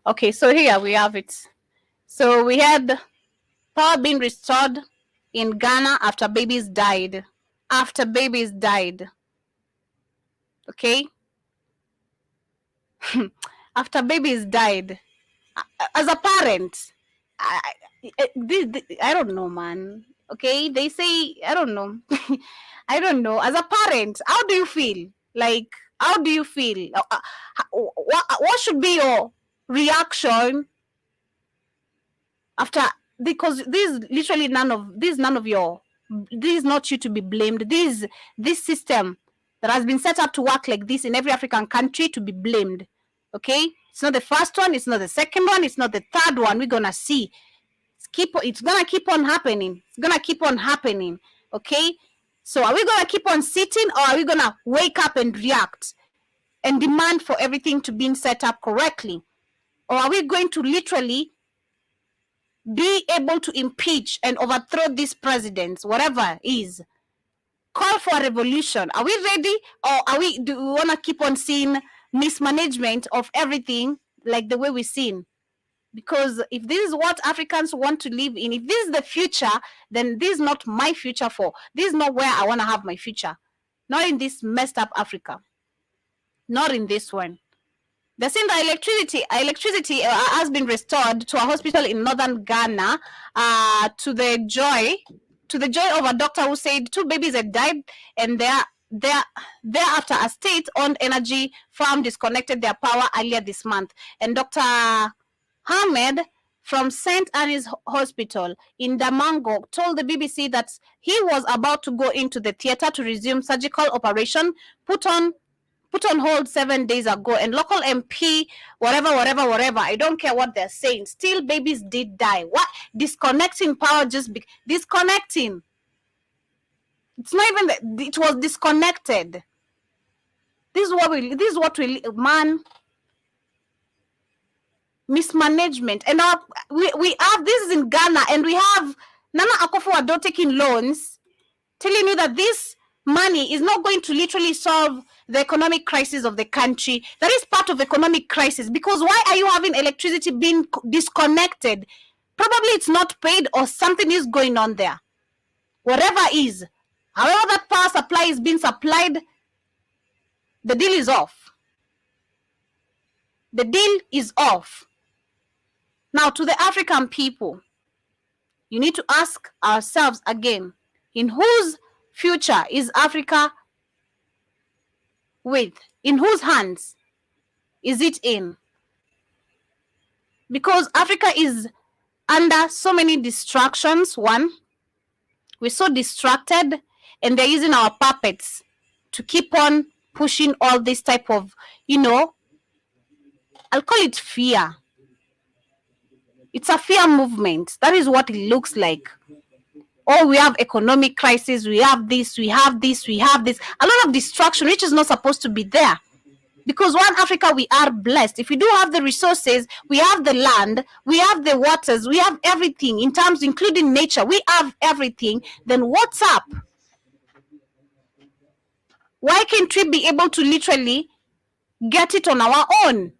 Okay, so here we have it. So we had power being restored in Ghana after babies died. After babies died. Okay? After babies died. As a parent, I don't know, man. Okay? They say, I don't know. I don't know. As a parent, how do you feel? Like, how do you feel? What should be your reaction after, because this is literally none of your, this is not you to be blamed. This system that has been set up to work like this in every African country to be blamed. Okay, it's not the first one, it's not the second one, it's not the third one. We're gonna see it's gonna keep on happening. It's gonna keep on happening. Okay, so are we gonna keep on sitting, or are we gonna wake up and react and demand for everything to be set up correctly? Or are we going to literally be able to impeach and overthrow these presidents, whatever is? Call for a revolution. Are we ready, or do we want to keep on seeing mismanagement of everything like the way we've seen? Because if this is what Africans want to live in, if this is the future, then this is not my future. This is not where I want to have my future. Not in this messed up Africa. Not in this one. They're saying that electricity has been restored to a hospital in northern Ghana, to the joy of a doctor who said 2 babies had died, and thereafter a state-owned energy firm disconnected their power earlier this month. And Dr. Ahmed from St. Anne's Hospital in Damango told the BBC that he was about to go into the theater to resume surgical operation put on hold 7 days ago, and local MP, whatever, I don't care what they're saying, still babies did die. What? Disconnecting power, disconnecting. It's not even it was disconnected. This is what we man, mismanagement. And we have, this is in Ghana, and we have Nana Akufo-Addo taking loans, telling you that this money is not going to literally solve the economic crisis of the country. That is part of economic crisis, because why are you having electricity being disconnected? Probably it's not paid, or something is going on there. Whatever is, however that power supply is being supplied, the deal is off. The deal is off. Now, to the African people, you need to ask ourselves again, in whose future is Africa with? In whose hands is it in? Because Africa is under so many distractions. One, we're so distracted, and they're using our puppets to keep on pushing all this type of, I'll call it fear. It's a fear movement. That is what it looks like. Oh, we have economic crisis, we have this, we have this. A lot of distraction, which is not supposed to be there. Because one Africa, we are blessed. If we do have the resources, we have the land, we have the waters, we have everything in terms, including nature, we have everything. Then what's up? Why can't we be able to literally get it on our own?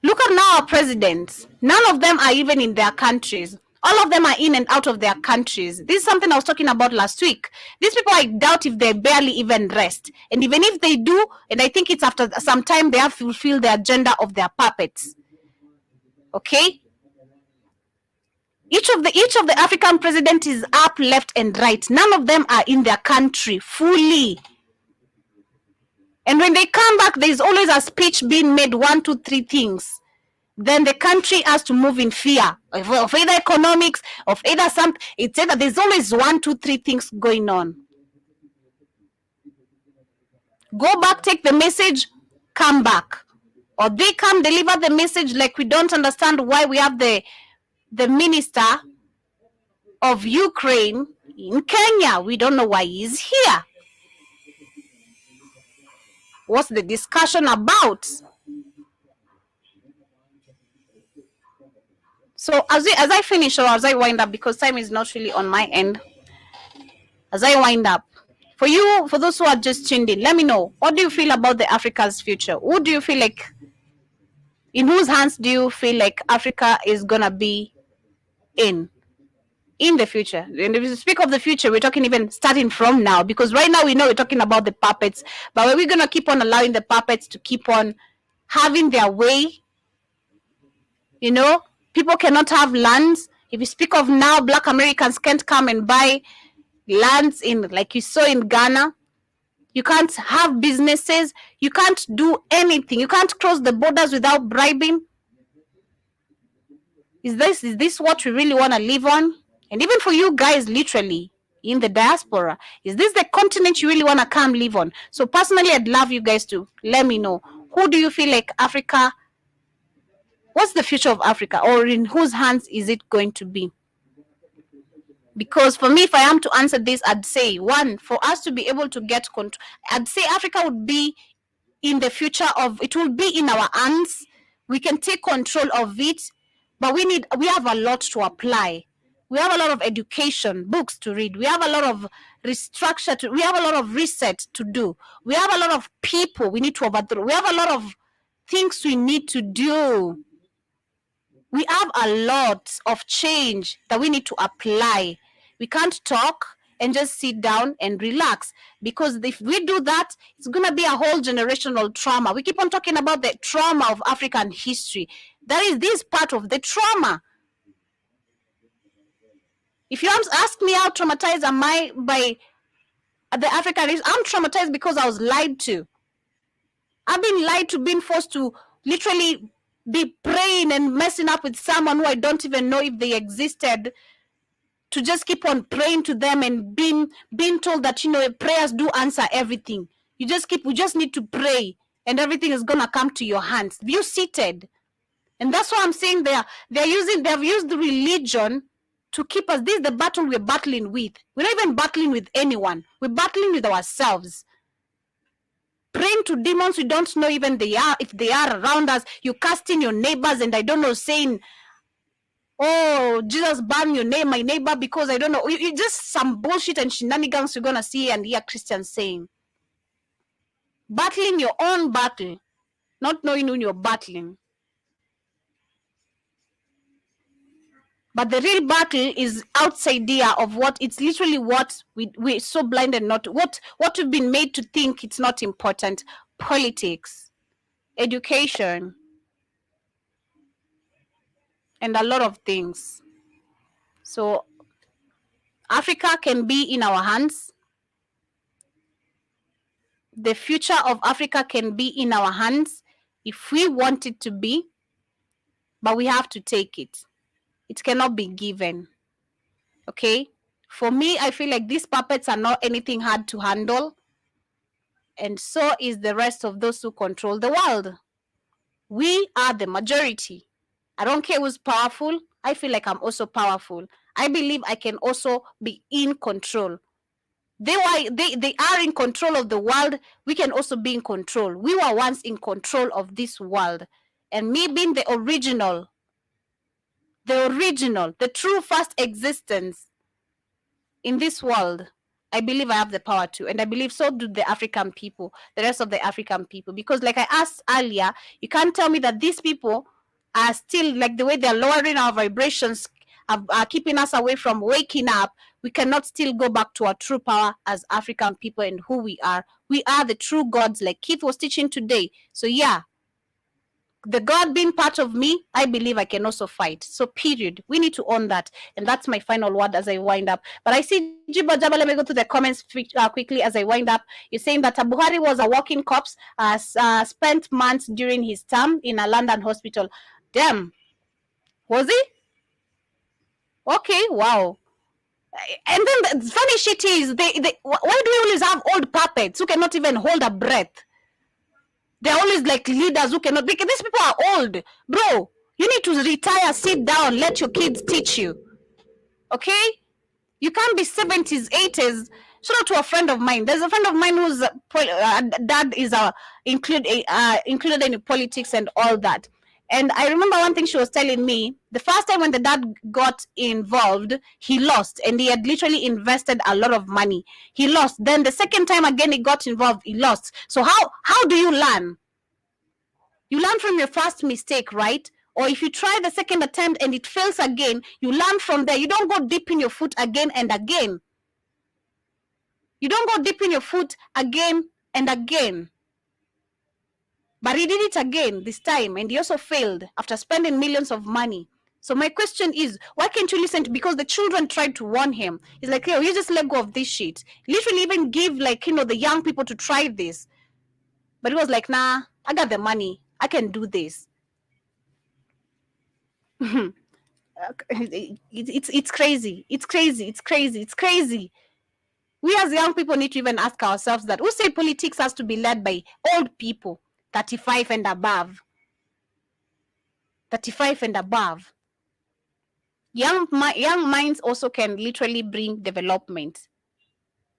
Look at now our presidents. None of them are even in their countries. All of them are in and out of their countries. This is something I was talking about last week. These people, I doubt if they barely even rest. And even if they do, and I think it's after some time, they have to fulfill the agenda of their puppets. Okay? Each of the African presidents is up, left, and right. None of them are in their country fully. And when they come back, there's always a speech being made, 1, 2, 3 things. Then the country has to move in fear of either economics, of either something. It's either there's always 1, 2, 3 things going on. Go back, take the message, come back. Or they come, deliver the message like we don't understand why we have the minister of Ukraine in Kenya. We don't know why he's here. What's the discussion about? So as I finish, or as I wind up, because time is not really on my end, as I wind up, for those who are just tuned in, let me know, what do you feel about the Africa's future? Who do you feel like In whose hands do you feel like Africa is gonna be in the future? And if we speak of the future, we're talking even starting from now, because right now we know we're talking about the puppets, but are we gonna keep on allowing the puppets to keep on having their way? You know, people cannot have lands. If you speak of now, Black Americans can't come and buy lands in, like you saw in Ghana. You can't have businesses. You can't do anything. You can't cross the borders without bribing. Is this what we really want to live on? And even for you guys, literally in the diaspora, is this the continent you really want to come live on? So personally, I'd love you guys to let me know, who do you feel like Africa, what's the future of Africa, or in whose hands is it going to be? Because for me, if I am to answer this, I'd say, one, for us to be able to get control, I'd say Africa would be in the future of, it will be in our hands. We can take control of it, but we have a lot to apply. We have a lot of education, books to read. We have a lot of restructure we have a lot of research to do. We have a lot of people we need to overthrow. We have a lot of things we need to do. We have a lot of change that we need to apply. We can't talk and just sit down and relax, because if we do that, it's going to be a whole generational trauma. We keep on talking about the trauma of African history. That is this part of the trauma. If you ask me how traumatized am I by the African history, I'm traumatized because I was lied to. I've been lied to, being forced to literally be praying and messing up with someone who I don't even know if they existed, to just keep on praying to them and being told that, you know, prayers do answer everything. We just need to pray and everything is gonna come to your hands. You seated. And that's why I'm saying they've used the religion to keep us. This is the battle we're battling with. We're not even battling with anyone. We're battling with ourselves. Praying to demons we don't know even if they are around us. You casting your neighbors and I don't know, saying, oh, Jesus ban my neighbor, because I don't know. You just some bullshit and shenanigans you're gonna see and hear Christians saying. Battling your own battle, not knowing who you're battling. But the real battle is outside there of what it's literally what we're so blinded not to, what we've been made to think it's not important. Politics, education, and a lot of things. So Africa can be in our hands. The future of Africa can be in our hands if we want it to be, but we have to take it. It cannot be given. Okay? For me, I feel like these puppets are not anything hard to handle. And so is the rest of those who control the world. We are the majority. I don't care who's powerful. I feel like I'm also powerful. I believe I can also be in control. They are in control of the world. We can also be in control. We were once in control of this world. And me being the original, the true first existence in this world, I believe I have the power to. And I believe so do the African people, the rest of the African people. Because like I asked earlier, you can't tell me that these people are still, like the way they're lowering our vibrations, are keeping us away from waking up. We cannot still go back to our true power as African people and who we are. We are the true gods, like Keith was teaching today. So yeah, the God being part of me, I believe I can also fight. So period. We need to own that. And that's my final word as I wind up. But I see Jiba Jaba, let me go to the comments quickly as I wind up. You're saying that Buhari was a walking corpse, spent months during his term in a London hospital. Damn. Was he? Okay, wow. And then the funny shit is, why do we always have old puppets who cannot even hold a breath? They're always like leaders who cannot, because these people are old. Bro, you need to retire, sit down, let your kids teach you. Okay? You can't be 70s, 80s. Shout out to a friend of mine. There's a friend of mine whose dad is included in politics and all that. And I remember one thing she was telling me, the first time when the dad got involved, he lost, and he had literally invested a lot of money. He lost. Then the second time again he got involved, he lost. So how do you learn? You learn from your first mistake, right? Or if you try the second attempt and it fails again, you learn from there. You don't go deep in your foot again and again. You don't go deep in your foot again and again. But he did it again this time, and he also failed after spending millions of money. So my question is, why can't you listen to, because the children tried to warn him. He's like, yo, you just let go of this shit. Literally even give, like, the young people to try this. But he was like, nah, I got the money. I can do this. It's crazy. It's crazy. It's crazy. It's crazy. We as young people need to even ask ourselves that. Who say politics has to be led by old people, 35 and above? 35 and above. Young minds also can literally bring development.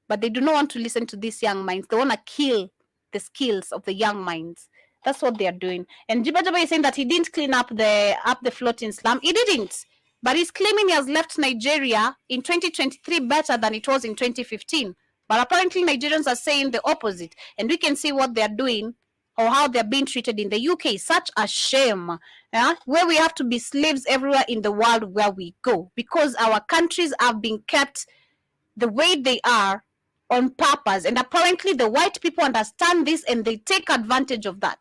But they do not want to listen to these young minds. They want to kill the skills of the young minds. That's what they are doing. And Jiba Jaba is saying that he didn't clean up the floating slum. He didn't. But he's claiming he has left Nigeria in 2023 better than it was in 2015. But apparently Nigerians are saying the opposite. And we can see what they're doing or how they're being treated in the UK. Such a shame. Where we have to be slaves everywhere in the world where we go. Because our countries have been kept the way they are on purpose. And apparently the white people understand this and they take advantage of that.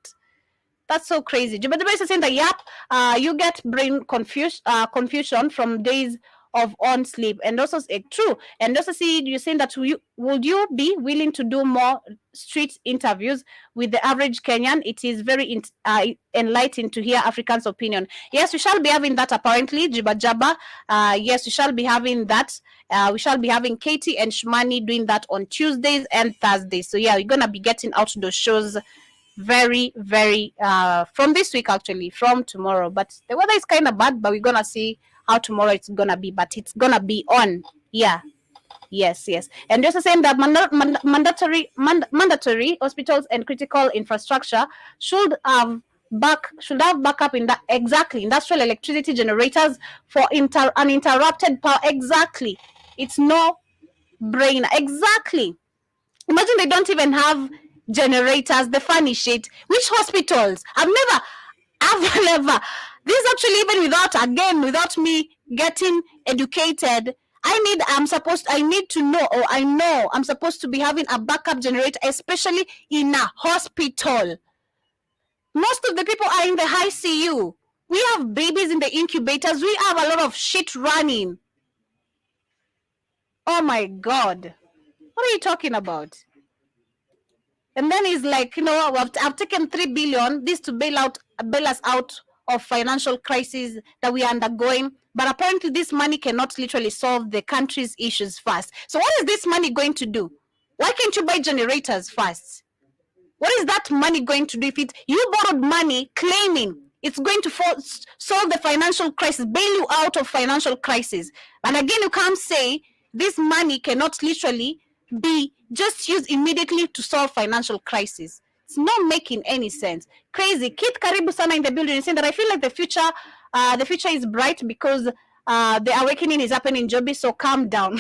That's so crazy. But the best is saying that, you get brain confusion from days of on sleep. And also, true. And also, see, you're saying that would you be willing to do more street interviews with the average Kenyan? It is very enlightening to hear Africans' opinion. Yes, we shall be having that apparently, Jiba Jaba. Yes, we shall be having that. We shall be having Katie and Shmani doing that on Tuesdays and Thursdays. So yeah, we're going to be getting out those shows very, very from this week, actually, from tomorrow. But the weather is kind of bad, but we're gonna see how tomorrow it's gonna be. But it's gonna be on. Yeah. Yes. And just saying that mandatory hospitals and critical infrastructure should have backup in that, exactly, industrial electricity generators for uninterrupted power. Exactly. It's no brainer. Exactly. Imagine they don't even have generators, the funny shit. Which hospitals? I've never. This is actually even without me getting educated. I need to know, or I know I'm supposed to be having a backup generator, especially in a hospital. Most of the people are in the high CU. We have babies in the incubators. We have a lot of shit running. Oh my God. What are you talking about? And then he's like, I've taken 3 billion, this to bail us out of financial crisis that we are undergoing. But apparently this money cannot literally solve the country's issues fast. So what is this money going to do? Why can't you buy generators fast? What is that money going to do if you borrowed money claiming it's going to solve the financial crisis, bail you out of financial crisis? And again, you can't say this money cannot literally be just used immediately to solve financial crisis. It's not making any sense. Crazy. Kit Karibu Sana in the building is saying that I feel like the future is bright because the awakening is happening in Joby, so calm down.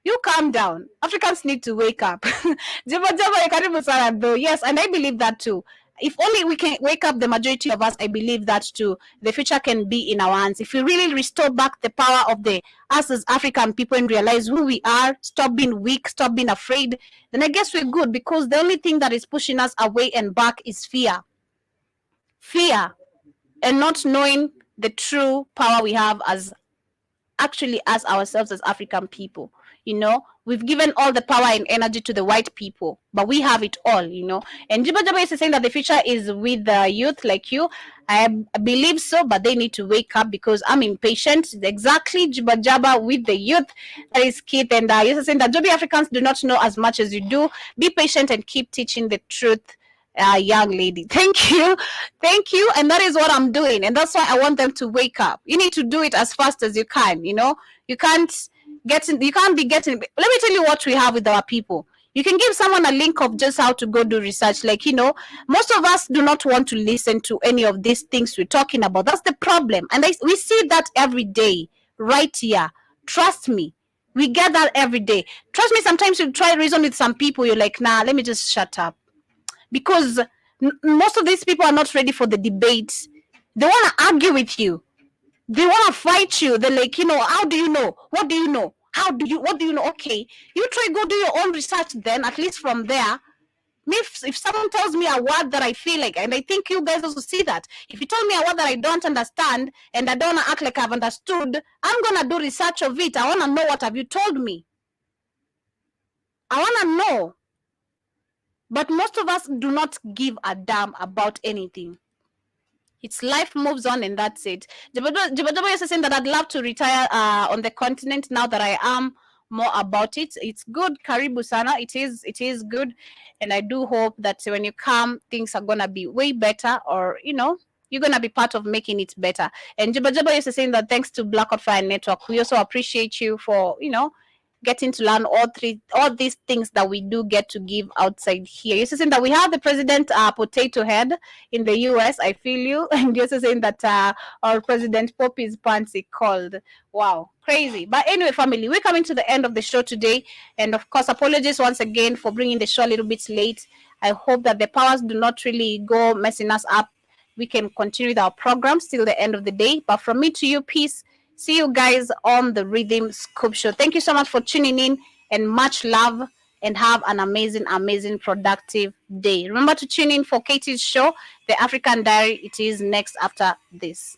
You calm down. Africans need to wake up. Yes, and I believe that too. If only we can wake up the majority of us, I believe that too. The future can be in our hands. If we really restore back the power of us as African people and realize who we are, stop being weak, stop being afraid, then I guess we're good, because the only thing that is pushing us away and back is fear. Fear. And not knowing the true power we have as ourselves as African people. We've given all the power and energy to the white people, but we have it all, And Jiba Jaba is saying that the future is with the youth like you. I believe so, but they need to wake up because I'm impatient. Exactly, Jiba Jaba with the youth. That is Keith. And you're saying that Joby Africans do not know as much as you do. Be patient and keep teaching the truth. Young lady, thank you, and that is what I'm doing, and that's why I want them to wake up. You need to do it as fast as you can. You can't be getting. Let me tell you what we have with our people. You can give someone a link of just how to go do research. Most of us do not want to listen to any of these things we're talking about. That's the problem, and we see that every day right here. Trust me, we get that every day. Trust me, sometimes you try to reason with some people, you're like, nah, let me just shut up. Because Most of these people are not ready for the debate. They want to argue with you. They want to fight you. They're like, how do you know? What do you know? What do you know? Okay, you try, go do your own research then, at least from there. If someone tells me a word that I feel like, and I think you guys also see that, if you tell me a word that I don't understand and I don't want to act like I've understood, I'm going to do research of it. I want to know what have you told me. I want to know. But most of us do not give a damn about anything. It's life moves on and that's it. Jabadaba is saying that I'd love to retire on the continent now that I am more about it. It's good, Karibu Sana. It is good. And I do hope that when you come, things are gonna be way better, or you're gonna be part of making it better. And Jabba is saying that thanks to Black Fire Network, we also appreciate you for getting to learn all these things that we do get to give outside here. You're saying that we have the president potato head in the US. I feel you. And you're saying that our president Poppy's pantsy called. Wow, crazy. But anyway, family, we're coming to the end of the show today. And of course, apologies once again for bringing the show a little bit late. I hope that the powers do not really go messing us up. We can continue with our programs till the end of the day. But from me to you, peace. See you guys on the Rhythm Scoop Show. Thank you so much for tuning in, and much love, and have an amazing, amazing, productive day. Remember to tune in for Katie's show, The African Diary. It is next after this.